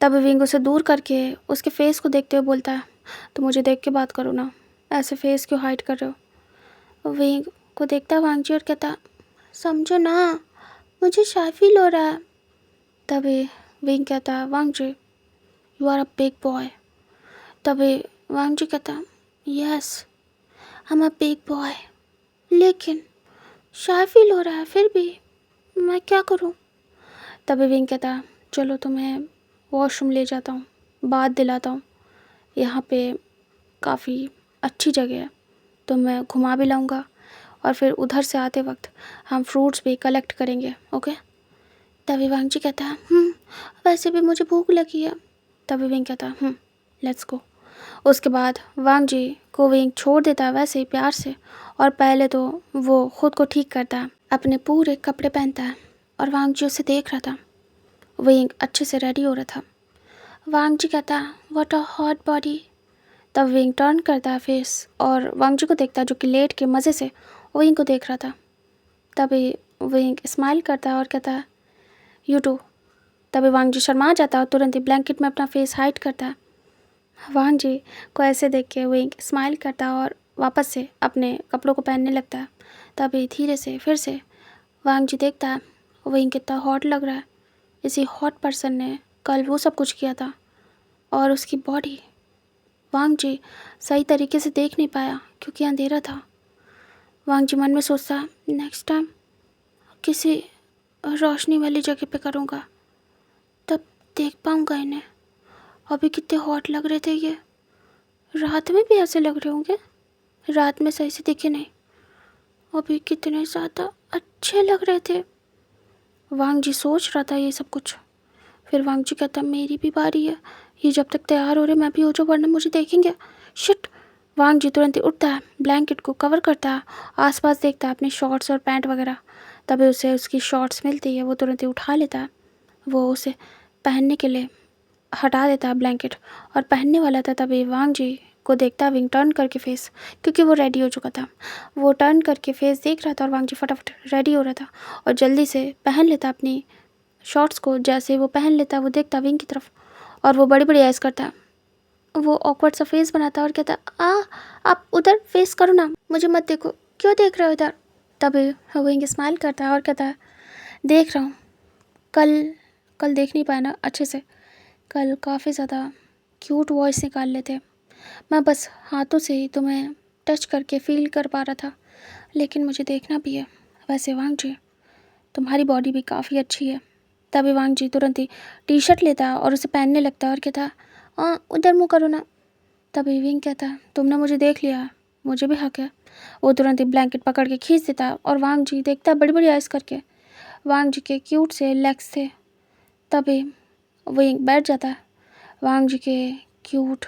तब विंग उसे दूर करके उसके फेस को देखते हुए बोलता है तो मुझे देख के बात करो ना, ऐसे फेस क्यों हाइड कर रहे हो? विंग को देखता है वांग जी और कहता समझो ना, मुझे शाय फील हो रहा है। तभी विंग कहता है Wang ji you are a big boy. तभी वांग जी कहता yes I am a big boy, लेकिन शाय फील हो रहा है फिर भी मैं क्या करूं? तभी विंग कहता चलो तुम्हें वॉशरूम ले जाता हूँ, बात दिलाता हूँ। यहाँ पे काफ़ी अच्छी जगह है तो मैं घुमा भी लाऊंगा और फिर उधर से आते वक्त हम फ्रूट्स भी कलेक्ट करेंगे ओके? तभी वांग जी कहता है वैसे भी मुझे भूख लगी है। तभी विंग कहता लेट्स गो। उसके बाद वांग जी को विंग छोड़ देता है वैसे ही प्यार से। और पहले तो वो खुद को ठीक करता है, अपने पूरे कपड़े पहनता है और वांग जी उसे देख रहा था। विंग अच्छे से रेडी हो रहा था। वांग जी कहता व्हाट अ हॉट बॉडी। तब विंग टर्न करता है फेस और वांग जी को देखता है जो कि लेट के मज़े से विंग को देख रहा था। तभी विंग स्माइल करता है और कहता है यू टू। तभी वांग जी शर्मा जाता है और तुरंत ही ब्लैंकेट में अपना फेस हाइड करता है। वांग जी को ऐसे देख के विंग स्माइल करता है और वापस से अपने कपड़ों को पहनने लगता है। तभी धीरे से फिर से वांग जी देखता है विंग कितना हॉट लग रहा है। इसी हॉट पर्सन ने कल वो सब कुछ किया था और उसकी बॉडी वांग जी सही तरीके से देख नहीं पाया क्योंकि अंधेरा था। वांग जी मन में सोचता नेक्स्ट टाइम किसी रोशनी वाली जगह पे करूँगा, तब देख पाऊँगा इन्हें। अभी कितने हॉट लग रहे थे ये, रात में भी ऐसे लग रहे होंगे, रात में सही से दिखे नहीं, अभी कितने ज़्यादा अच्छे लग रहे थे। वांग जी सोच रहा था ये सब कुछ। फिर वांग जी कहता मेरी भी बारी है, ये जब तक तैयार हो रहे मैं भी हो जाऊँ वरना मुझे देखेंगे। शिट। वांग जी तुरंत ही उठता है, ब्लैंकेट को कवर करता है, आसपास देखता है अपने शॉर्ट्स और पैंट वगैरह। तभी उसे उसकी शॉर्ट्स मिलती है, वो तुरंत ही उठा लेता है। वो उसे पहनने के लिए हटा देता है ब्लैंकेट और पहनने वाला था। तभी वांग जी को देखता विंग टर्न करके फेस, क्योंकि वो रेडी हो चुका था, वो टर्न करके फेस देख रहा था और वांग जी फटाफट रेडी हो रहा था और जल्दी से पहन लेता अपनी शॉर्ट्स को। जैसे वो पहन लेता वो देखता विंग की तरफ और वो बड़ी बड़ी आइज़ करता। वो ऑकवर्ड सा फेस बनाता और कहता आप उधर फेस करो ना, मुझे मत देखो, क्यों देख रहे हो इधर? तभी विंग स्माइल करता है और कहता देख रहा हूँ, कल कल देख नहीं पाया ना अच्छे से, कल काफ़ी ज़्यादा क्यूट वॉइस निकाल लेते, मैं बस हाथों से ही तुम्हें टच करके फील कर पा रहा था, लेकिन मुझे देखना भी है। वैसे वांग जी तुम्हारी बॉडी भी काफ़ी अच्छी है। तभी वांग जी तुरंत ही टी शर्ट लेता और उसे पहनने लगता और कहता उधर मुँह करो ना। तभी विंग कहता तुमने मुझे देख लिया, मुझे भी हक है। वो तुरंत ही ब्लैंकेट पकड़ के खींच देता और वांग जी देखता बड़ी बड़ी आइज़ करके। वांग जी के क्यूट से लेग्स थे। तभी विंग बैठ जाता है, वांग जी के क्यूट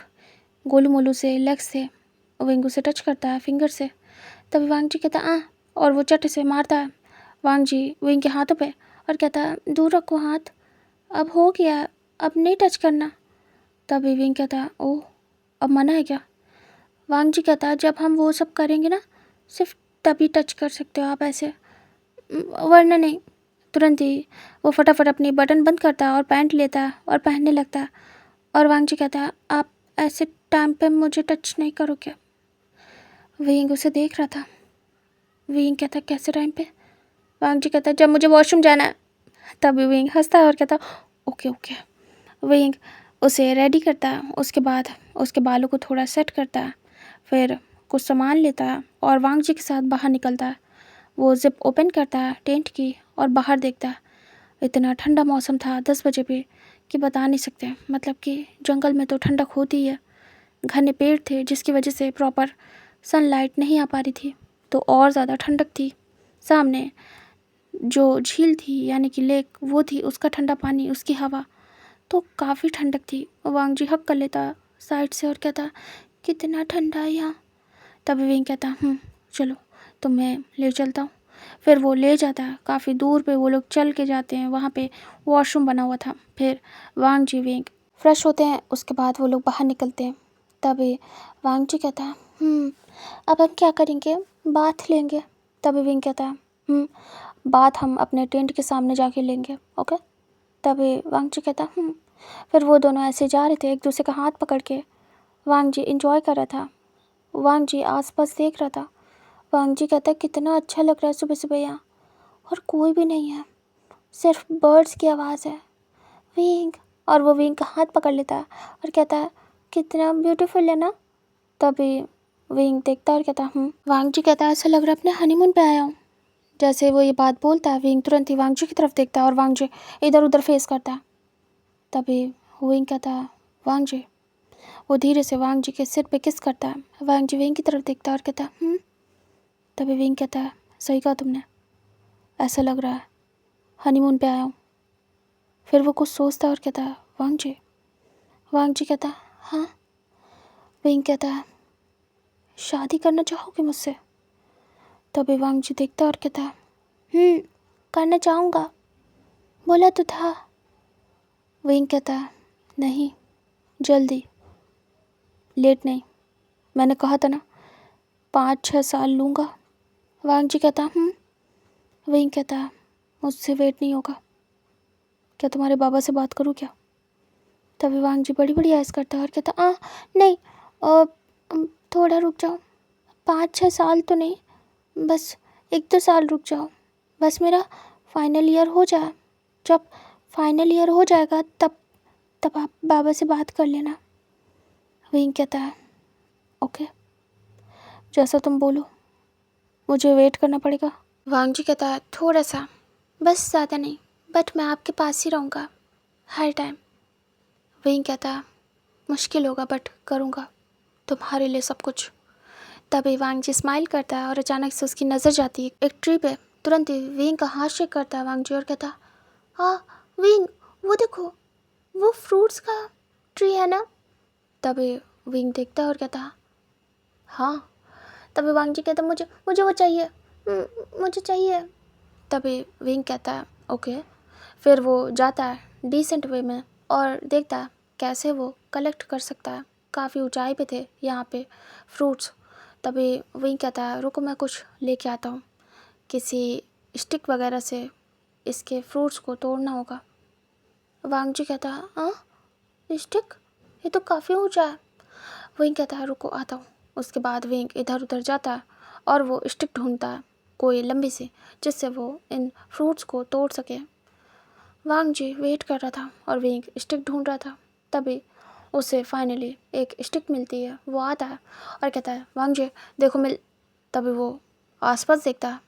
गोलू मोलू से लेग्स से विंग उसे टच करता है फिंगर से। तभी वांग जी कहता और वो चट से मारता है वांग जी विंग के हाथों पे और कहता दूर रखो हाथ, अब हो गया, अब नहीं टच करना। तभी विंग कहता ओह अब मना है क्या? वांग जी कहता जब हम वो सब करेंगे ना सिर्फ तभी टच कर सकते हो आप ऐसे, वरना नहीं। तुरंत ही वो फटाफट अपनी बटन बंद करता है और पैंट लेता है और पहनने लगता है। और वांग जी कहता है आप ऐसे टाइम पे मुझे टच नहीं करो क्या? विंग उसे देख रहा था। विंग कहता कैसे टाइम पे? वांग जी कहता जब मुझे वॉशरूम जाना है। तभी विंग हंसता है और कहता ओके ओके। विंग उसे रेडी करता है, उसके बाद उसके बालों को थोड़ा सेट करता है, फिर कुछ सामान लेता है और वांग जी के साथ बाहर निकलता है। वो जिप ओपन करता है टेंट की और बाहर देखता है। इतना ठंडा मौसम था 10 बजे पे कि बता नहीं सकते, मतलब कि जंगल में तो ठंडक होती है। घने पेड़ थे जिसकी वजह से प्रॉपर सनलाइट नहीं आ पा रही थी, तो और ज़्यादा ठंडक थी। सामने जो झील थी यानी कि लेक वो थी, उसका ठंडा पानी, उसकी हवा, तो काफ़ी ठंडक थी। वांग जी हक कर लेता साइड से और कहता कितना ठंडा है यहाँ। तभी विंग कहता चलो तो मैं ले चलता हूँ। फिर वो ले जाता है, काफ़ी दूर पे वो लोग चल के जाते हैं, वहाँ पे वॉशरूम बना हुआ था। फिर वांग जी विंग फ्रेश होते हैं, उसके बाद वो लोग बाहर निकलते हैं। तभी वांग जी कहता है अब हम क्या करेंगे, बाथ लेंगे। तभी विंग कहता है बात हम अपने टेंट के सामने जाके लेंगे, ओके। तभी वांग जी कहता फिर वो दोनों ऐसे जा रहे थे एक दूसरे का हाथ पकड़ के। वांग जी इंजॉय कर रहा था, वांग जी आसपास देख रहा था। वांग जी कहता कितना अच्छा लग रहा है सुबह सुबह यहाँ, और कोई भी नहीं है, सिर्फ बर्ड्स की आवाज़ है। विंग, और वो विंग का हाथ पकड़ लेता है और कहता है कितना ब्यूटीफुल है ना। तभी विंग देखता है और कहता वांग जी कहता है ऐसा लग रहा है अपने हनीमून पे आया हूँ। जैसे वो ये बात बोलता है, विंग तुरंत ही वांग जी की तरफ देखता है और वांग जी इधर उधर फेस करता है। तभी विंग कहता है वांग जी, वो धीरे से वांग जी के सिर पे किस करता है। वांग जी विंग की तरफ देखता है और कहता है तभी विंग कहता है सही कहा तुमने, ऐसा लग रहा है हनीमून पे आया हूँ। फिर वो कुछ सोचता है और कहता है वांग जी। वांग जी कहता है हाँ। विंग कहता है शादी करना चाहोगे मुझसे। तभी वांग जी देखता है और कहता है करना चाहूँगा, बोला तो था। विंग कहता है नहीं, जल्दी, लेट नहीं, मैंने कहा था ना 5-6 साल लूँगा। वांग जी कहता विंग कहता है मुझसे वेट नहीं होगा, क्या तुम्हारे बाबा से बात करूँ क्या। तभी वांग जी बड़ी बड़ी ऐस करता है और कहता नहीं, थोड़ा रुक जाओ, 5-6 साल तो नहीं, बस 1-2 साल रुक जाओ, बस मेरा फाइनल ईयर हो जाए। जब फाइनल ईयर हो जाएगा तब आप बाबा से बात कर लेना। विंग कहता है ओके, जैसा तुम बोलो, मुझे वेट करना पड़ेगा। वांग जी कहता है थोड़ा सा, बस ज़्यादा नहीं, बट मैं आपके पास ही रहूँगा हर टाइम। विंग कहता है मुश्किल होगा बट करूँगा तुम्हारे लिए सब कुछ। तभी वांग जी स्माइल करता है और अचानक से उसकी नज़र जाती है एक ट्री पे। तुरंत ही विंग का हाथ शेक करता है वांग जी और कहता हाँ विंग, वो देखो, वो फ्रूट्स का ट्री है ना। तभी विंग देखता है और कहता हाँ। तभी वांग जी कहता मुझे मुझे वो चाहिए, मुझे चाहिए। तभी विंग कहता है ओके। फिर वो जाता है डिसेंट वे में और देखता है कैसे वो कलेक्ट कर सकता है। काफ़ी ऊंचाई पे थे यहाँ पे फ्रूट्स। तभी विंग कहता है रुको मैं कुछ लेके आता हूँ, किसी स्टिक वगैरह से इसके फ्रूट्स को तोड़ना होगा। वांग जी कहता है स्टिक, ये तो काफ़ी ऊंचा है। विंग कहता है रुको आता हूँ। उसके बाद विंग इधर उधर जाता है और वो स्टिक ढूंढता है कोई लंबी सी, जिससे वो इन फ्रूट्स को तोड़ सके। वांग जी वेट कर रहा था और विंग स्टिक ढूंढ रहा था। तभी उसे फाइनली एक स्टिक मिलती है। वो आता है और कहता है वांग जी देखो मिल। तभी वो आसपास देखता है।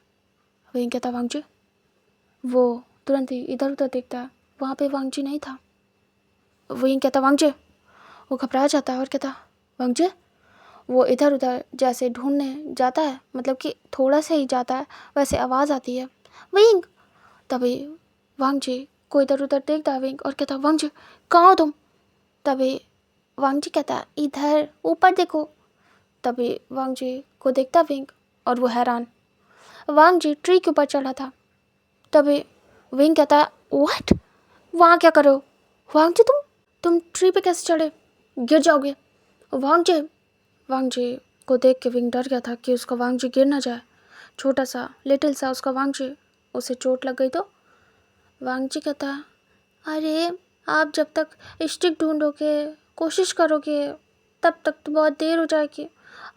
विंग कहता है वांग जी। वो तुरंत ही इधर उधर देखता है, वहाँ पे वांग जी नहीं था। विंग कहता वांग जी। वो घबरा जाता है और कहता वांग जी। वो इधर उधर जैसे ढूंढने जाता है, मतलब कि थोड़ा सा ही जाता है, वैसे आवाज़ आती है विंग। तभी वांग जी को इधर उधर देखता है विंग और कहता वांग जी कहाँ हो तुम। तभी वांग जी कहता इधर ऊपर देखो। तभी वांग जी को देखता विंग और वो हैरान। वांग जी ट्री के ऊपर चढ़ा था। तभी विंग कहता व्हाट, वहाँ क्या कर रहे हो। वांग जी तुम ट्री पे कैसे चढ़े, गिर जाओगे। वांग जी को देख के विंग डर गया था कि उसका वांग जी गिर ना जाए। छोटा सा लिटिल सा उसका वांग जी, उसे चोट लग गई तो। वांग जी कहता अरे आप जब तक स्टिक ढूंढोगे, कोशिश करोगे, तब तक तो बहुत देर हो जाएगी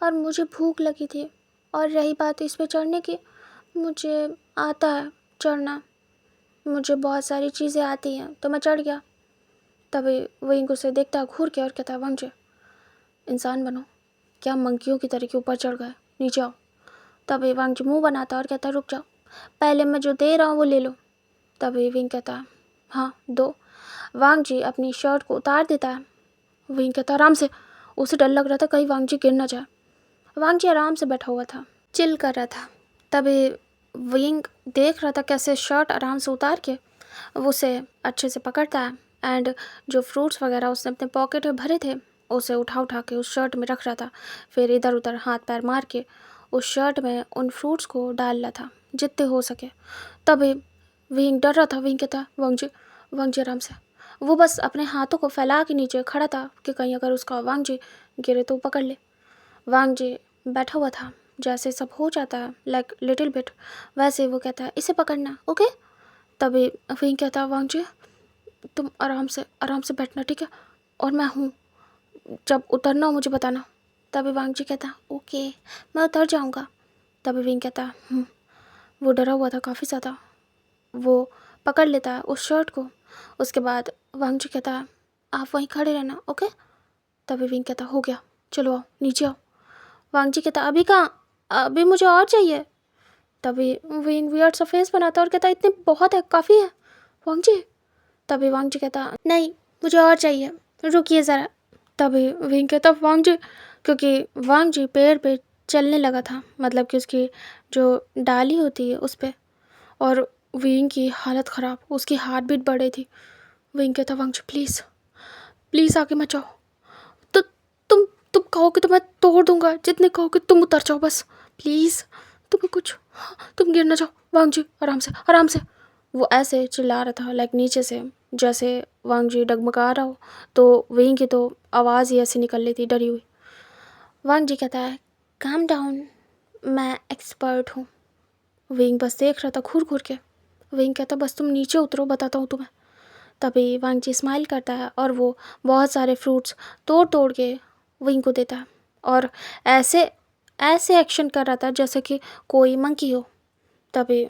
और मुझे भूख लगी थी। और रही बात इस पे चढ़ने की, मुझे आता है चढ़ना। मुझे बहुत सारी चीज़ें आती हैं तो मैं चढ़ गया। तभी विंग उसे देखता है घूर के और कहता है वांग जी इंसान बनो, क्या मंकियों की तरह के ऊपर चढ़ गए, नीचे आओ। तभी वांग जी मुँह बनाता और कहता है रुक जाओ, पहले मैं जो दे रहा हूँ वो ले लो। तभी विंग कहता है हाँ दो। वांग जी अपनी शर्ट को उतार देता है। विंग कहता है आराम से। उसे डर लग रहा था कहीं वांग जी गिर ना जाए। वांग जी आराम से बैठा हुआ था, चिल कर रहा था। तभी विंग देख रहा था कैसे शर्ट आराम से उतार के वो उसे अच्छे से पकड़ता है एंड जो फ्रूट्स वगैरह उसने अपने पॉकेट में भरे थे उसे उठा उठा के उस शर्ट में रख रहा था। फिर इधर उधर हाथ पैर मार के उस शर्ट में उन फ्रूट्स को डाल रहा था जितने हो सके। तभी विंग डर रहा था। विंग कहता वांग जी आराम से। वो बस अपने हाथों को फैला के नीचे खड़ा था कि कहीं अगर उसका वांग जी गिरे तो पकड़ ले। वांग जी बैठा हुआ था, जैसे सब हो जाता है लाइक लिटिल बिट वैसे वो कहता है इसे पकड़ना ओके। तभी विंग कहता है वांग जी तुम आराम से बैठना ठीक है, और मैं हूँ, जब उतरना हो मुझे बताना। तभी वांग जी कहता ओके मैं उतर जाऊँगा। तभी विंग कहता वो डरा हुआ था काफ़ी ज़्यादा। वो पकड़ लेता है उस शर्ट को। उसके बाद वांग जी कहता है आप वहीं खड़े रहना ओके। तभी विंग कहता हो गया, चलो आओ नीचे आओ। वांग जी कहता अभी कहाँ, अभी मुझे और चाहिए। तभी विंग वियर्ड सा फेस बनाता और कहता इतने बहुत है, काफ़ी है वांग जी। तभी वांग जी कहता नहीं मुझे और चाहिए, रुकिए ज़रा। तभी विंग कहता वांग जी, क्योंकि वांग जी पेड़ पे चलने लगा था, मतलब कि उसकी जो डाली होती है उस पर, और विंग की हालत ख़राब, उसकी हार्ट बीट बढ़ रही थी। विंग कहता वांग जी प्लीज़ आगे मत जाओ, तो तुम कहोगे तो मैं तोड़ दूंगा, जितने कहोगे तुम उतर जाओ बस प्लीज़, तुम्हें कुछ, तुम गिर ना जाओ वांग जी आराम से। वो ऐसे चिल्ला रहा था लाइक नीचे से, जैसे वांग जी डगमगा रहा हो, तो विंग की तो आवाज़ ही ऐसी निकल रही थी डरी हुई। वांग जी कहता है काम डाउन, मैं एक्सपर्ट हूँ। विंग बस देख रहा था घूर घूर के। विंग कहता बस तुम नीचे उतरो, बताता हूँ तुम्हें। तभी वांग जी स्माइल करता है और वो बहुत सारे फ्रूट्स तोड़ तोड़ के विंग को देता है, और ऐसे ऐसे एक्शन कर रहा था जैसे कि कोई मंकी हो। तभी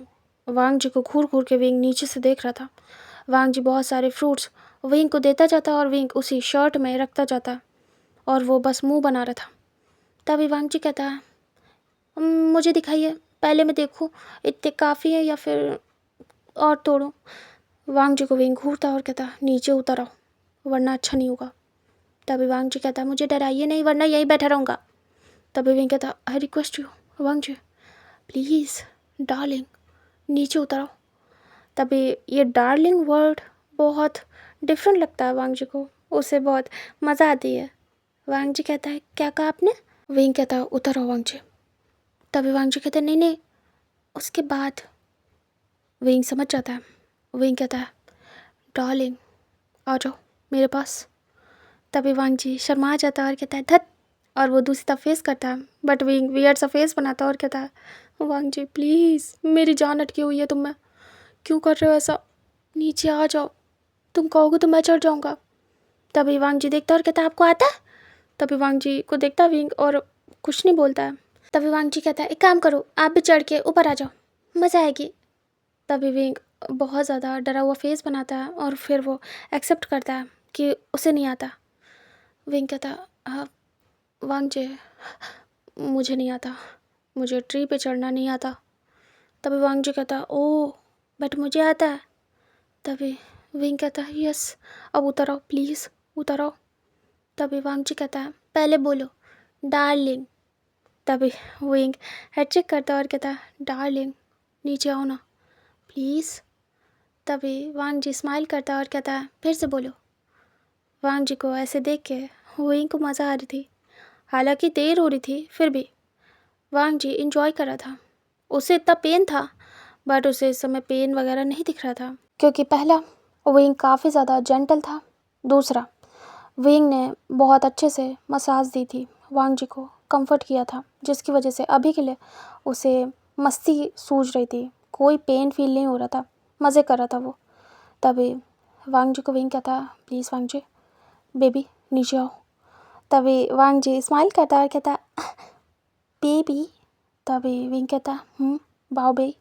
वांग जी को घूर घूर के विंग नीचे से देख रहा था। वांग जी बहुत सारे फ्रूट्स विंग को देता जाता और विंग उसी शर्ट में रखता जाता, और वो बस मुंह बना रहा था। तभी वांग जी कहता है मुझे दिखाइए, पहले मैं देखूँ इतने काफ़ी है या फिर और तोड़ो। वांग जी को विंग घूरता और कहता नीचे उतर आओ वरना अच्छा नहीं होगा। तभी वांग जी कहता मुझे डराइए नहीं वरना यहीं बैठा रहूँगा। तभी विंग कहता I request you Wang ji please darling नीचे उतर आओ। तभी ये डार्लिंग वर्ड बहुत डिफरेंट लगता है वांग जी को, उसे बहुत मज़ा आती है। वांग जी कहता है क्या कहा आपने। विंग कहता है उतर आओ वांग जी। तभी वांग जी कहते नहीं उसके बाद। विंग समझ जाता है। विंग कहता है डार्लिंग आ जाओ मेरे पास। तभी वांग जी शर्मा जाता है और कहता है धत, और वो दूसरी तरफ फेस करता है, बट विंग वियर्ड सा फेस बनाता है और कहता है वांग जी प्लीज़ मेरी जान अटकी हुई है तुम में, क्यों कर रहे हो ऐसा, नीचे आ जाओ, तुम कहोगे तो मैं चढ़ जाऊँगा। तभी वांग जी देखता है और कहता है आपको आता है। तभी वांग जी को देखता है विंग और कुछ नहीं बोलता है। तभी वांग जी कहता है एक काम करो आप भी चढ़ के ऊपर आ जाओ, मज़ा आएगी। तभी विंग बहुत ज़्यादा डरा हुआ फेस बनाता है और फिर वो एक्सेप्ट करता है कि उसे नहीं आता। विंग कहता हाँ वांग जी मुझे नहीं आता, मुझे ट्री पे चढ़ना नहीं आता। तभी वांग जी कहता ओह बट मुझे आता है। तभी विंग कहता है यस अब उतर आओ प्लीज़ उतर आओ। तभी वांग जी कहता है पहले बोलो डार्लिंग। तभी विंग हेड चेक करता है और कहता है डार्लिंग नीचे आओ ना प्लीज़। तभी वांग जी स्माइल करता है और कहता है फिर से बोलो। वांग जी को ऐसे देख के विंग को मज़ा आ रही थी, हालांकि देर हो रही थी फिर भी वांग जी इंजॉय कर रहा था। उसे इतना पेन था बट उसे इस समय पेन वगैरह नहीं दिख रहा था, क्योंकि पहला विंग काफ़ी ज़्यादा जेंटल था, दूसरा विंग ने बहुत अच्छे से मसाज दी थी, वांग जी को कंफर्ट किया था, जिसकी वजह से अभी के लिए उसे मस्ती सूझ रही थी, कोई पेन फील नहीं हो रहा था, मज़े कर रहा था वो। तभी वांग जी को विंग कहता प्लीज़ वांग जी बेबी नीचे आओ। तभी वांग जी स्माइल करता और कहता बेबी। तभी विंग कहता बाओ बे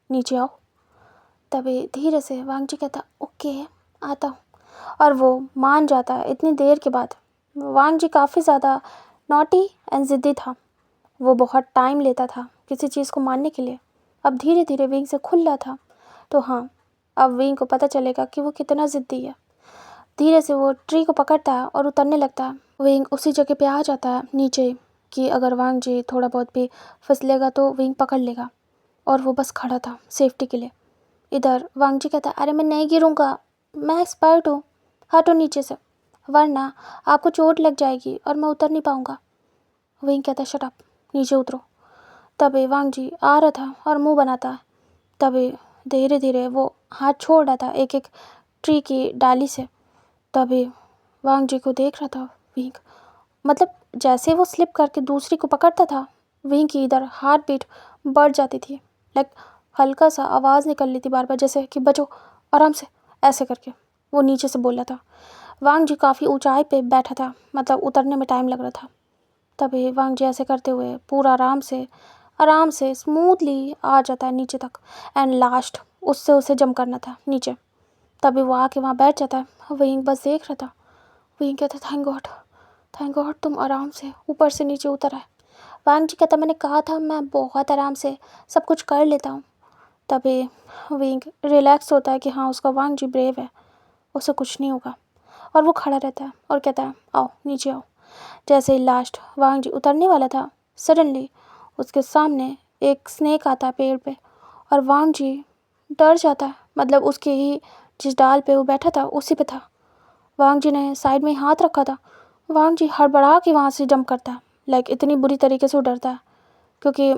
नीचे आओ। तभी धीरे से वांग जी कहता ओके आता हूँ, और वो मान जाता है इतनी देर के बाद। वांग जी काफ़ी ज़्यादा नॉटी एंड ज़िद्दी था, वो बहुत टाइम लेता था किसी चीज़ को मानने के लिए। अब धीरे धीरे विंग से खुल रहा था, तो हाँ, अब विंग को पता चलेगा कि वो कितना ज़िद्दी है। धीरे से वो ट्री को पकड़ता है और उतरने लगता है। विंग उसी जगह पे आ जाता है नीचे कि अगर वांग जी थोड़ा बहुत भी फिसलेगा तो विंग पकड़ लेगा, और वो बस खड़ा था सेफ्टी के लिए। इधर वांग जी कहता है अरे मैं नहीं गिरूँगा, मैं एक्सपर्ट हूँ, हटो नीचे से, वरना आपको चोट लग जाएगी और मैं उतर नहीं पाऊँगा। विंग कहता है शट अप, नीचे उतरो। तभी वांग जी आ रहा था और मुंह बनाता है। तभी धीरे धीरे वो हाथ छोड़ रहा था एक एक ट्री की डाली से। तभी वांग जी को देख रहा था विंग, मतलब जैसे वो स्लिप करके दूसरी को पकड़ता था, विंग की इधर हार्ट बीट बढ़ जाती थी। लाइक हल्का सा आवाज़ निकल रही थी बार बार, जैसे कि बचो, आराम से, ऐसे करके वो नीचे से बोल रहा था। वांग जी काफ़ी ऊंचाई पे बैठा था, मतलब उतरने में टाइम लग रहा था। तभी वांग जी ऐसे करते हुए पूरा आराम से स्मूथली आ जाता है नीचे तक, एंड लास्ट उससे उसे जंप करना था नीचे। तभी वो आके वहाँ बैठ जाता है। विंग बस देख रहा था। विंग कहता थैंक गॉड तुम आराम से ऊपर से नीचे उतर आए। वांग जी कहता मैंने कहा था मैं बहुत आराम से सब कुछ कर लेता हूँ। तभी विंग रिलैक्स होता है कि हाँ उसका वांग जी ब्रेव है, उसे कुछ नहीं होगा, और वो खड़ा रहता है और कहता है आओ नीचे आओ। जैसे ही लास्ट वांग जी उतरने वाला था, सडनली उसके सामने एक स्नेक आता है पेड़ पे, और वांग जी डर जाता है, मतलब उसके ही जिस डाल पे वो बैठा था उसी पे था। वांग जी ने साइड में हाथ रखा था। वांग जी हड़बड़ा के वहाँ से जंप करता है, लाइक इतनी बुरी तरीके से वो डरता है, क्योंकि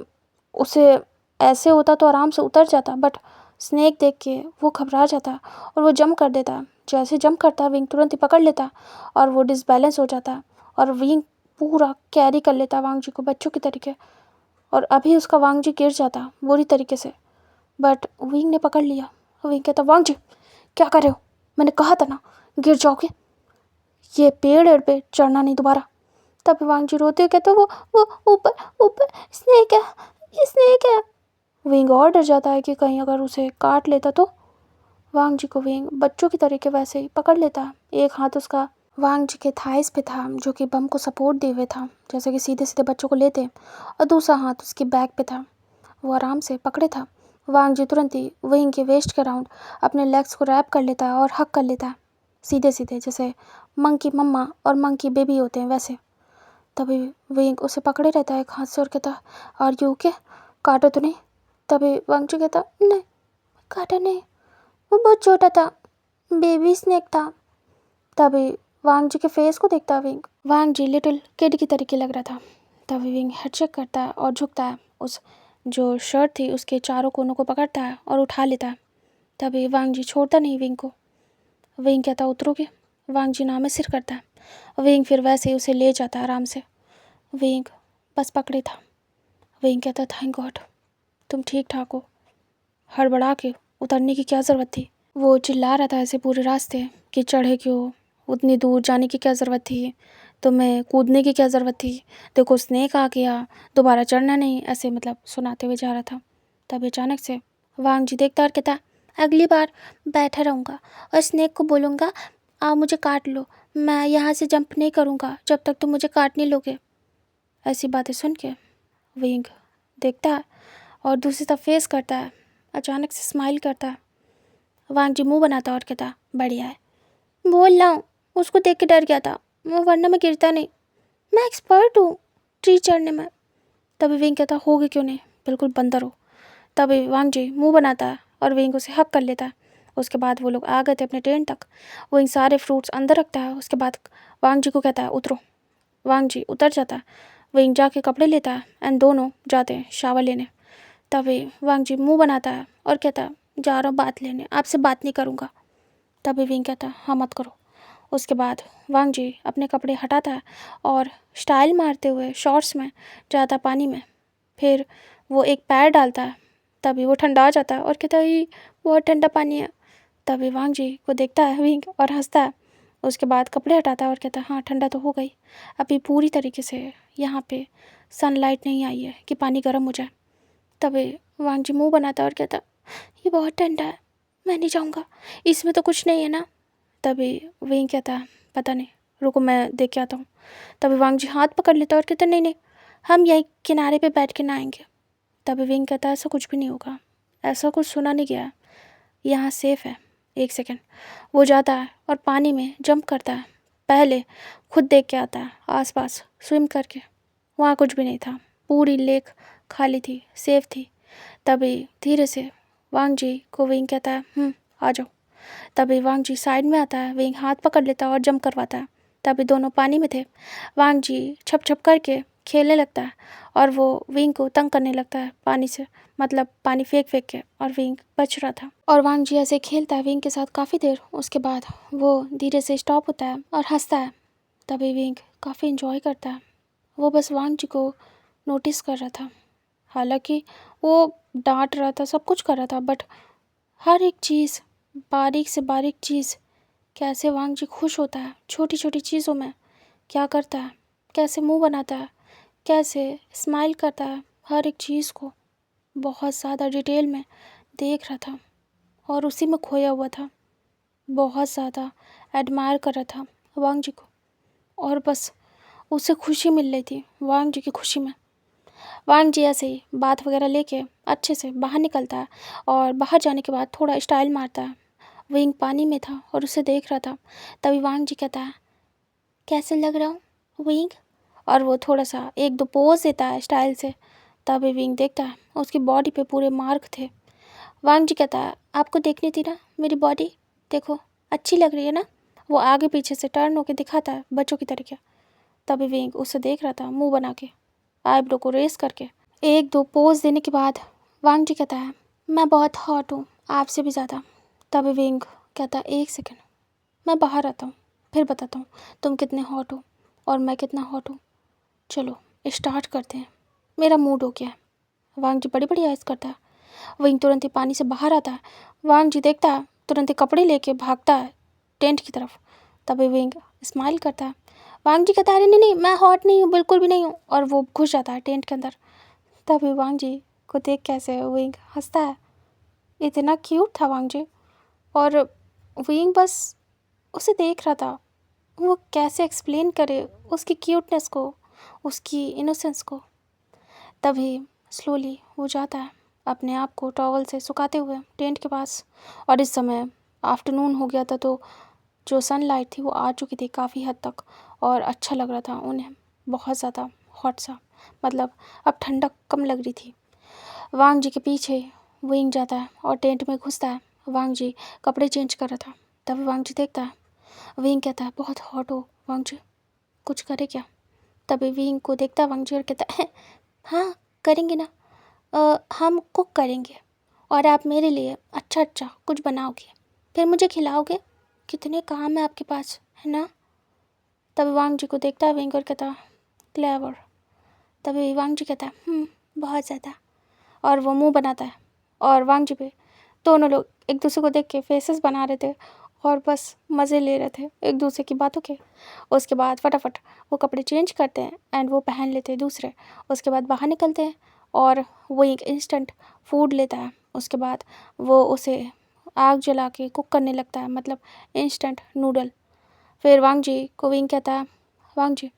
उसे ऐसे होता तो आराम से उतर जाता, बट स्नेक देख के वो घबरा जाता है और वो जंप कर देता है। जैसे जंप करता है विंग तुरंत ही पकड़ लेता है और वो डिसबैलेंस हो जाता है, और विंग पूरा कैरी कर लेता है वांग जी को बच्चों की तरीके, और अभी उसका वांग जी गिर जाता बुरी तरीके से, बट विंग ने पकड़ लिया। विंग कहता वांग जी क्या कर रहे हो, मैंने कहा था ना गिर जाओगे, ये पेड़ पे चढ़ना नहीं दोबारा। तब वांग जी रोते हुए कहते वो ऊपर ऊपर स्नेक है, ये स्नेक है। विंग और डर जाता है कि कहीं अगर उसे काट लेता तो। वांग जी को विंग बच्चों की तरीके वैसे ही पकड़ लेता है। एक हाथ उसका वांग जी के थाइस पे था जो कि बम को सपोर्ट दिए हुए था, जैसे कि सीधे सीधे बच्चों को लेते, और दूसरा हाथ उसकी बैक पे था, वो आराम से पकड़े था। वांग जी तुरंत ही विंग के वेस्ट के अराउंड अपने लेग्स को रैप कर लेता है और हक कर लेता है सीधे सीधे, जैसे मंकी मम्मा और मंकी बेबी होते हैं वैसे। तभी विंग उसे पकड़े रहता है एक हाथ से और कहता आर यू ओके, काटो तो नहीं। तभी वांग जी कहता नहीं काटा नहीं, वो बहुत छोटा था, बेबी स्नेक था। तभी वांग जी के फेस को देखता विंग, वांग जी लिटिल किड की तरीके लग रहा था। तभी विंग हेड चेक करता है और झुकता है, उस जो शर्ट थी उसके चारों कोनों को पकड़ता है और उठा लेता है। तभी वांग जी छोड़ता नहीं विंग को। विंग कहता उतरोगे, वांग जी नामे सिर करता है। विंग फिर वैसे ही उसे ले जाता है आराम से। विंग बस पकड़े था। विंग कहता थैंक गॉड तुम ठीक ठाक हो, हड़बड़ा के उतरने की क्या ज़रूरत थी। वो चिल्ला रहा था ऐसे पूरे रास्ते कि चढ़े क्यों, उतनी दूर जाने की क्या ज़रूरत थी, तुम्हें कूदने की क्या ज़रूरत थी, देखो स्नेक आ गया, दोबारा चढ़ना नहीं, ऐसे मतलब सुनाते हुए जा रहा था। तभी अचानक से वांग जी देखता और कहता अगली बार बैठा रहूँगा और स्नेक को बोलूँगा आप मुझे काट लो, मैं यहाँ से जंप नहीं करूँगा जब तक तुम मुझे काट नहीं लोगे। ऐसी बातें सुन के विंग देखता है और दूसरी तरफ फेस करता है, अचानक से स्माइल करता है। वांग जी मुँह बनाता और कहता बढ़िया है, बोल रहा हूँ उसको देख के डर गया था, वरना मैं गिरता नहीं, मैं एक्सपर्ट हूँ ट्री चढ़ने में। तभी विंग कहता होगे क्यों नहीं, बिल्कुल बंदर हो। तभी वांग जी मुँह बनाता है और विंग उसे हक कर लेता है। उसके बाद वो लोग आ गए थे अपने टेंट तक। वो इन सारे फ्रूट्स अंदर रखता है, उसके बाद वांग जी को कहता है उतरो। वांग जी उतर जाता है। विंग जाके कपड़े लेता है एंड दोनों जाते हैं शावर लेने। तभी वांग जी मुँह बनाता है और कहता है जा रहा हूँ बात लेने, आपसे बात नहीं करूँगा। तभी विंग कहता है हाँ मत करो। उसके बाद वांग जी अपने कपड़े हटाता है और स्टाइल मारते हुए शॉर्ट्स में जाता पानी में। फिर वो एक पैर डालता है, तभी वो ठंडा आ जाता है और कहता है ये बहुत ठंडा पानी है। तभी वांग जी को देखता है विंग और हंसता है। उसके बाद कपड़े हटाता है और कहता है हाँ ठंडा तो हो गई, अभी पूरी तरीके से यहाँ पे सनलाइट नहीं आई है कि पानी गर्म हो जाए। तभी वांग जी मुँह बनाता है और कहता ये बहुत ठंडा है, मैं नहीं जाऊँगा, इसमें तो कुछ नहीं है ना। तभी विंग कहता है पता नहीं, रुको मैं देख के आता हूँ। तभी वांग जी हाथ पकड़ लेता है और कहता नहीं नहीं, हम यहीं किनारे पे बैठ के नहाएंगे। तभी विंग कहता है ऐसा कुछ भी नहीं होगा, ऐसा कुछ सुना नहीं गया, यहाँ सेफ़ है। एक सेकेंड। वो जाता है और पानी में जंप करता है, पहले खुद देख के आता है आसपास स्विम करके। वहाँ कुछ भी नहीं था, पूरी लेक खाली थी, सेफ थी। तभी धीरे से वांग जी को विंग कहता है आ जाओ। तभी वांग जी साइड में आता है, विंग हाथ पकड़ लेता है और जंप करवाता है। तभी दोनों पानी में थे। वांग जी छप छप करके खेलने लगता है और वो विंग को तंग करने लगता है पानी से, मतलब पानी फेंक फेंक के, और विंग बच रहा था। और वांग जी ऐसे खेलता है विंग के साथ काफ़ी देर। उसके बाद वो धीरे से स्टॉप होता है और हंसता है। तभी विंग काफ़ी इंजॉय करता है। वो बस वांग जी को नोटिस कर रहा था, हालांकि वो डांट रहा था, सब कुछ कर रहा था, बट हर एक चीज़, बारीक से बारीक चीज़, कैसे वांग जी खुश होता है छोटी छोटी चीज़ों में, क्या करता है, कैसे मुंह बनाता है, कैसे स्माइल करता है, हर एक चीज़ को बहुत ज़्यादा डिटेल में देख रहा था और उसी में खोया हुआ था। बहुत ज़्यादा एडमायर कर रहा था वांग जी को, और बस उसे खुशी मिल रही थी वांग जी की खुशी में। वांग जी ऐसे ही बात वगैरह लेके अच्छे से बाहर निकलता है और बाहर जाने के बाद थोड़ा स्टाइल मारता है। विंग पानी में था और उसे देख रहा था। तभी वांग जी कहता है कैसे लग रहा हूँ विंग, और वो थोड़ा सा एक दो पोज देता है स्टाइल से। तभी विंग देखता है उसकी बॉडी पे पूरे मार्क थे। वांग जी कहता है आपको देखनी थी ना मेरी बॉडी, देखो अच्छी लग रही है ना। वो आगे पीछे से टर्न होके दिखाता है बच्चों की तरीके। तभी विंग उसे देख रहा था मुंह बना के, आईब्रो को रेस करके। एक दो पोज देने के बाद वांग जी कहता है मैं बहुत हॉट हूँ, आपसे भी ज़्यादा। तभी विंग कहता है एक सेकेंड, मैं बाहर आता हूँ, फिर बताता हूँ तुम कितने हॉट हो और मैं कितना हॉट हूँ। चलो स्टार्ट करते हैं, मेरा मूड हो गया है। वांग जी बड़ी बड़ी आइज़ करता है। विंग तुरंत ही पानी से बाहर आता है। वांग जी देखता है, तुरंत ही कपड़े लेके भागता है टेंट की तरफ। तभी विंग स्माइल करता है। वांग जी कहता है अरे नहीं नहीं, मैं हॉट नहीं हूँ, बिल्कुल भी नहीं हूँ, और वो घुस जाता है टेंट के अंदर। तभी वांग जी को देख कैसे विंग हंसता है। इतना क्यूट था वांग जी, और विंग बस उसे देख रहा था। वो कैसे एक्सप्लेन करे उसकी क्यूटनेस को, उसकी इनोसेंस को। तभी स्लोली वो जाता है अपने आप को टॉवल से सुखाते हुए टेंट के पास। और इस समय आफ्टरनून हो गया था, तो जो सनलाइट थी वो आ चुकी थी काफ़ी हद तक, और अच्छा लग रहा था उन्हें, बहुत ज़्यादा हॉट सा, मतलब अब ठंडक कम लग रही थी। वांग जी के पीछे विंग जाता है और टेंट में घुसता है। वांग जी कपड़े चेंज कर रहा था। तभी वांग जी देखता है, विंग कहता है बहुत हॉट हो वांग जी, कुछ करे क्या। तभी विंग को देखता है वांग जी और कहता है हाँ करेंगे ना, हम कुक करेंगे और आप मेरे लिए अच्छा अच्छा कुछ बनाओगे, फिर मुझे खिलाओगे। कितने काम है आपके पास, है ना। तभी वांग जी को देखता है विंग और कहता है क्लेवर। तभी वांग जी कहता है बहुत ज़्यादा, और वो मुंह बनाता है। और वांग जी पे दोनों लोग एक दूसरे को देख के फेसेस बना रहे थे और बस मज़े ले रहे थे एक दूसरे की बातों के। उसके बाद फटाफट वो कपड़े चेंज करते हैं एंड वो पहन लेते हैं दूसरे। उसके बाद बाहर निकलते हैं और वो एक इंस्टेंट फूड लेता है। उसके बाद वो उसे आग जला के कुक करने लगता है, मतलब इंस्टेंट नूडल। फिर वांग जी को विंग कहता है वांग जी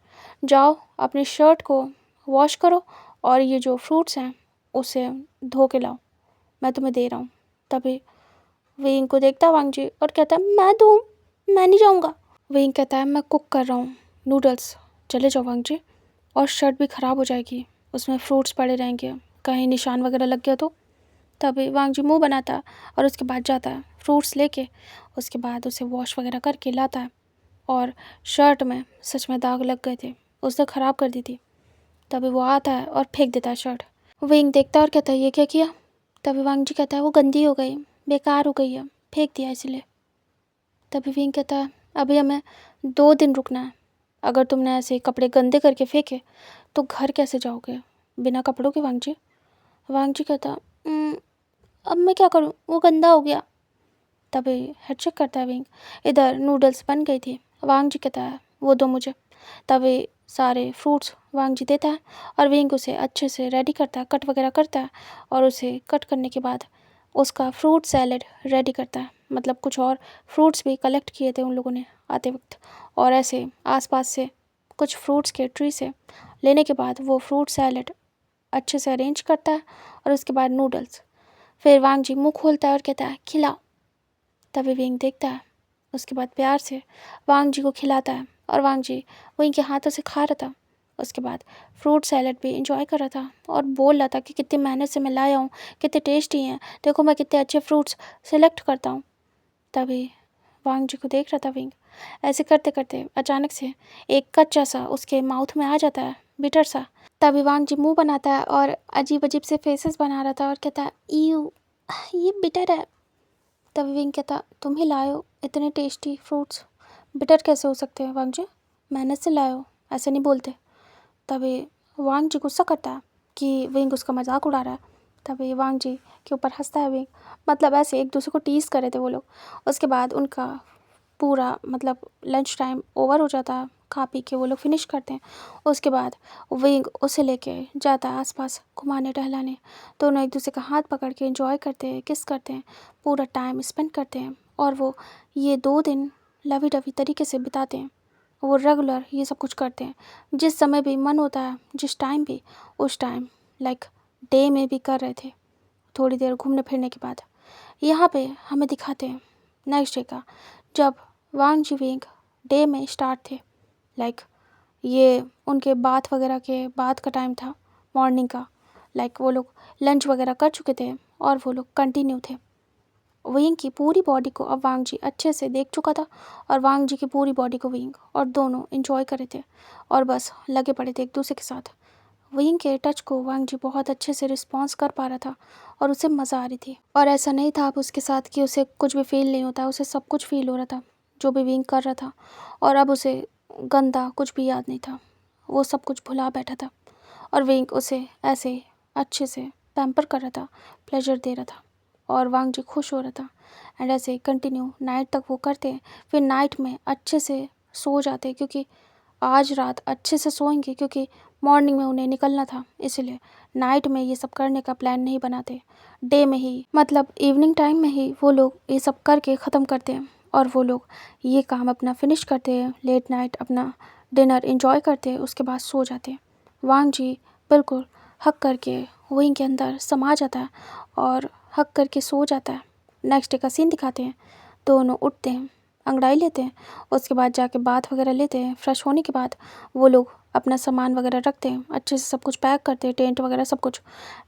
जाओ अपनी शर्ट को वॉश करो और ये जो फ्रूट्स हैं उसे धो के लाओ, मैं तुम्हें दे रहा हूँ। तभी विंग को देखता है वांग जी और कहता है मैं दूँ, मैं नहीं जाऊँगा। विंग कहता है मैं कुक कर रहा हूँ नूडल्स, चले जाओ वांग जी, और शर्ट भी ख़राब हो जाएगी, उसमें फ्रूट्स पड़े रहेंगे, कहीं निशान वगैरह लग गया तो। तभी वांग जी मुँह बनाता है और उसके बाद जाता है फ्रूट्स लेके। उसके बाद उसे वॉश वगैरह करके लाता है, और शर्ट में सच में दाग लग गए थे, उसने ख़राब कर दी थी। तभी वो आता है और फेंक देता है शर्ट। विंग देखता है और कहता है ये क्या किया। तभी वांग जी कहता है वो गंदी हो गई, बेकार हो गई है, फेंक दिया इसलिए। तभी विंग कहता है अभी हमें 2 दिन रुकना है, अगर तुमने ऐसे कपड़े गंदे करके फेंके तो घर कैसे जाओगे बिना कपड़ों के वांग जी। वांग जी कहता अब मैं क्या करूँ, वो गंदा हो गया। तभी हेड चेक करता है विंग, इधर नूडल्स बन गई थी। वांग जी कहता है वो दो मुझे। तभी सारे फ्रूट्स वांग जी देता है और विंग उसे अच्छे से रेडी करता है, कट वगैरह करता है, और उसे कट करने के बाद उसका फ्रूट सैलेड रेडी करता है। मतलब कुछ और फ्रूट्स भी कलेक्ट किए थे उन लोगों ने आते वक्त, और ऐसे आसपास से कुछ फ्रूट्स के ट्री से लेने के बाद वो फ्रूट सैलेड अच्छे से अरेंज करता है, और उसके बाद नूडल्स। फिर वांग जी मुँह खोलता है और कहता है खिलाओ। तभी विंग देखता है, उसके बाद प्यार से वांग जी को खिलाता है, और वांग जी विंग के हाथों से खा रहा था। उसके बाद फ्रूट सैलेड भी इंजॉय कर रहा था और बोल रहा था कि कितनी मेहनत से मैं लाया हूँ, कितने टेस्टी हैं, देखो मैं कितने अच्छे फ्रूट्स सेलेक्ट करता हूँ। तभी वांग जी को देख रहा था विंग। ऐसे करते करते अचानक से एक कच्चा सा उसके माउथ में आ जाता है, बिटर सा। तभी वांग जी मुंह बनाता है और अजीब अजीब से फेसेस बना रहा था और कहता है यू, ये बिटर है। तभी विंग कहता तुम ही लाए हो इतने टेस्टी फ्रूट्स, बिटर कैसे हो सकते हैं वांग जी, मेहनत से लाए हो, ऐसे नहीं बोलते। तभी वांग जी गुस्सा करता है कि विंग उसका मजाक उड़ा रहा है। तभी वांग जी के ऊपर हंसता है विंग। मतलब ऐसे एक दूसरे को टीज़ कर रहे थे वो लोग। उसके बाद उनका पूरा मतलब लंच टाइम ओवर हो जाता है, खा पी के वो लोग फिनिश करते हैं। उसके बाद विंग उसे लेके जाता है आसपास घुमाने टहलाने। दोनों एक दूसरे का हाथ पकड़ के एंजॉय करते हैं, किस करते हैं, पूरा टाइम स्पेंड करते हैं, और वो ये 2 दिन लवी डवी तरीके से बिताते हैं। वो रेगुलर ये सब कुछ करते हैं, जिस समय भी मन होता है, जिस टाइम भी, उस टाइम लाइक डे में भी कर रहे थे। थोड़ी देर घूमने फिरने के बाद यहाँ पे हमें दिखाते हैं नेक्स्ट डे का, जब वांग जी विंग डे में स्टार्ट थे। लाइक ये उनके बात वगैरह के बाद का टाइम था, मॉर्निंग का। लाइक वो लोग लंच वगैरह कर चुके थे और वो लोग कंटिन्यू थे। विंग की पूरी बॉडी को अब वांग जी अच्छे से देख चुका था, और वांग जी की पूरी बॉडी को विंग, और दोनों इंजॉय कर रहे थे और बस लगे पड़े थे एक दूसरे के साथ। विंग के टच को वांग जी बहुत अच्छे से रिस्पॉन्स कर पा रहा था और उसे मज़ा आ रही थी। और ऐसा नहीं था अब उसके साथ कि उसे कुछ भी फील नहीं होता, उसे सब कुछ फील हो रहा था जो भी विंग कर रहा था। और अब उसे गंदा कुछ भी याद नहीं था, वो सब कुछ भुला बैठा था, और विंग उसे ऐसे अच्छे से पैम्पर कर रहा था, प्लेजर दे रहा था, और वांग जी खुश हो रहा था। एंड ऐसे कंटिन्यू नाइट तक वो करते। फिर नाइट में अच्छे से सो जाते, क्योंकि आज रात अच्छे से सोएंगे, क्योंकि मॉर्निंग में उन्हें निकलना था, इसलिए नाइट में ये सब करने का प्लान नहीं बनाते। डे में ही मतलब इवनिंग टाइम में ही वो लोग ये सब करके ख़त्म करते हैं, और वो लोग ये काम अपना फिनिश करते हैं, लेट नाइट अपना डिनर इंजॉय करते हैं, उसके बाद सो जाते हैं। वांग जी बिल्कुल हक करके विंग के अंदर समा जाता है और हक करके सो जाता है। नेक्स्ट डे का सीन दिखाते हैं, दोनों उठते हैं, अंगड़ाई लेते हैं, उसके बाद जाके बाथ वगैरह लेते हैं। फ्रेश होने के बाद वो लोग अपना सामान वगैरह रखते हैं, अच्छे से सब कुछ पैक करते हैं, टेंट वगैरह सब कुछ।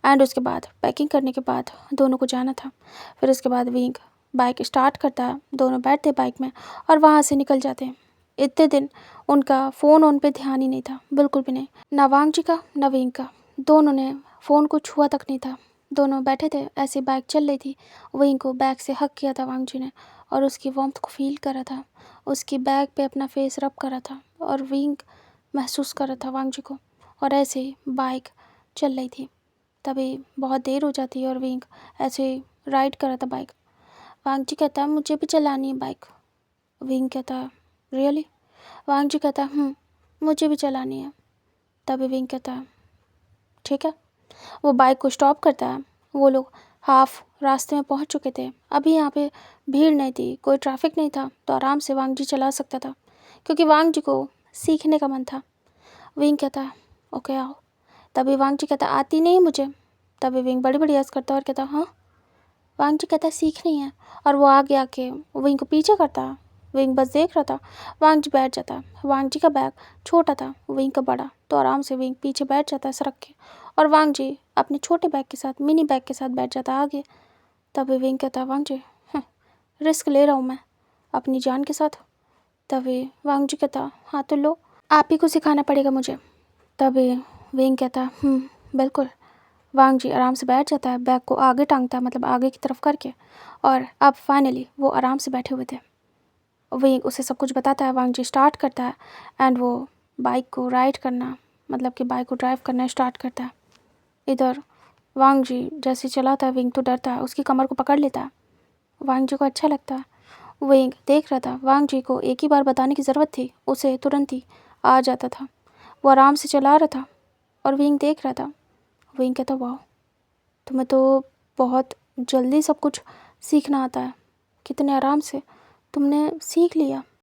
एंड उसके बाद पैकिंग करने के बाद दोनों को जाना था। फिर उसके बाद विंग बाइक स्टार्ट करता है, दोनों बैठते बाइक में और वहाँ से निकल जाते हैं। इतने दिन उनका फ़ोन उन पे ध्यान ही नहीं था, बिल्कुल भी नहीं, ना वांग जी का ना विंग का। दोनों ने फ़ोन को छुआ तक नहीं था। दोनों बैठे थे, ऐसी बाइक चल रही थी। विंग को बैक से हक किया था वांग जी ने, और उसकी वार्मथ को फील करा था, उसकी बैक पे अपना फेस रब करा था, और विंग महसूस कर रहा था वांग जी को। और ऐसे ही बाइक चल रही थी। तभी बहुत देर हो जाती है और विंग ऐसे राइड कर रहा था बाइक। वांग जी कहता है मुझे भी चलानी है बाइक। विंग कहता है रियली। वांग जी कहता है मुझे भी चलानी है। तभी विंग कहता है ठीक है। वो बाइक को स्टॉप करता है। वो लोग हाफ रास्ते में पहुंच चुके थे। अभी यहाँ पे भीड़ नहीं थी, कोई ट्रैफिक नहीं था, तो आराम से वांग जी चला सकता था, क्योंकि वांग जी को सीखने का मन था। विंग कहता है ओके आओ। तभी वांग जी कहता आती नहीं मुझे। तभी विंग बड़ी बड़ी हंस करता है और कहता हाँ। वांग जी कहता सीखनी है, और वो आगे आके विंग को पीछे करता है। विंग बस देख रहा था। वांग जी बैठ जाता है। वांग जी का बैग छोटा था, विंग का बड़ा, तो आराम से विंग पीछे बैठ जाता है सरक के, और वांग जी अपने छोटे बैग के साथ, मिनी बैग के साथ बैठ जाता है आगे। तभी विंग कहता वांग जी रिस्क ले रहा हूँ मैं अपनी जान के साथ। तभी वांग जी कहता हाँ तो लो, आप ही को सिखाना पड़ेगा मुझे। तभी विंग कहता बिल्कुल। वांग जी आराम से बैठ जाता है, बैग को आगे टांगता है, मतलब आगे की तरफ करके, और अब फाइनली वो आराम से बैठे हुए थे। विंग उसे सब कुछ बताता है। वांग जी स्टार्ट करता है एंड वो बाइक को राइड करना, मतलब कि बाइक को ड्राइव करना स्टार्ट करता है। इधर वांग जी जैसे चलाता है, विंग तो डरता है, उसकी कमर को पकड़ लेता है। वांग जी को अच्छा लगता है। विंग देख रहा था वांग जी को एक ही बार बताने की ज़रूरत थी, उसे तुरंत ही आ जाता था। वो आराम से चला रहा था और विंग देख रहा था। विंग कहता वाह तुम्हें तो बहुत जल्दी सब कुछ सीखना आता है। कितने आराम से तुमने सीख लिया।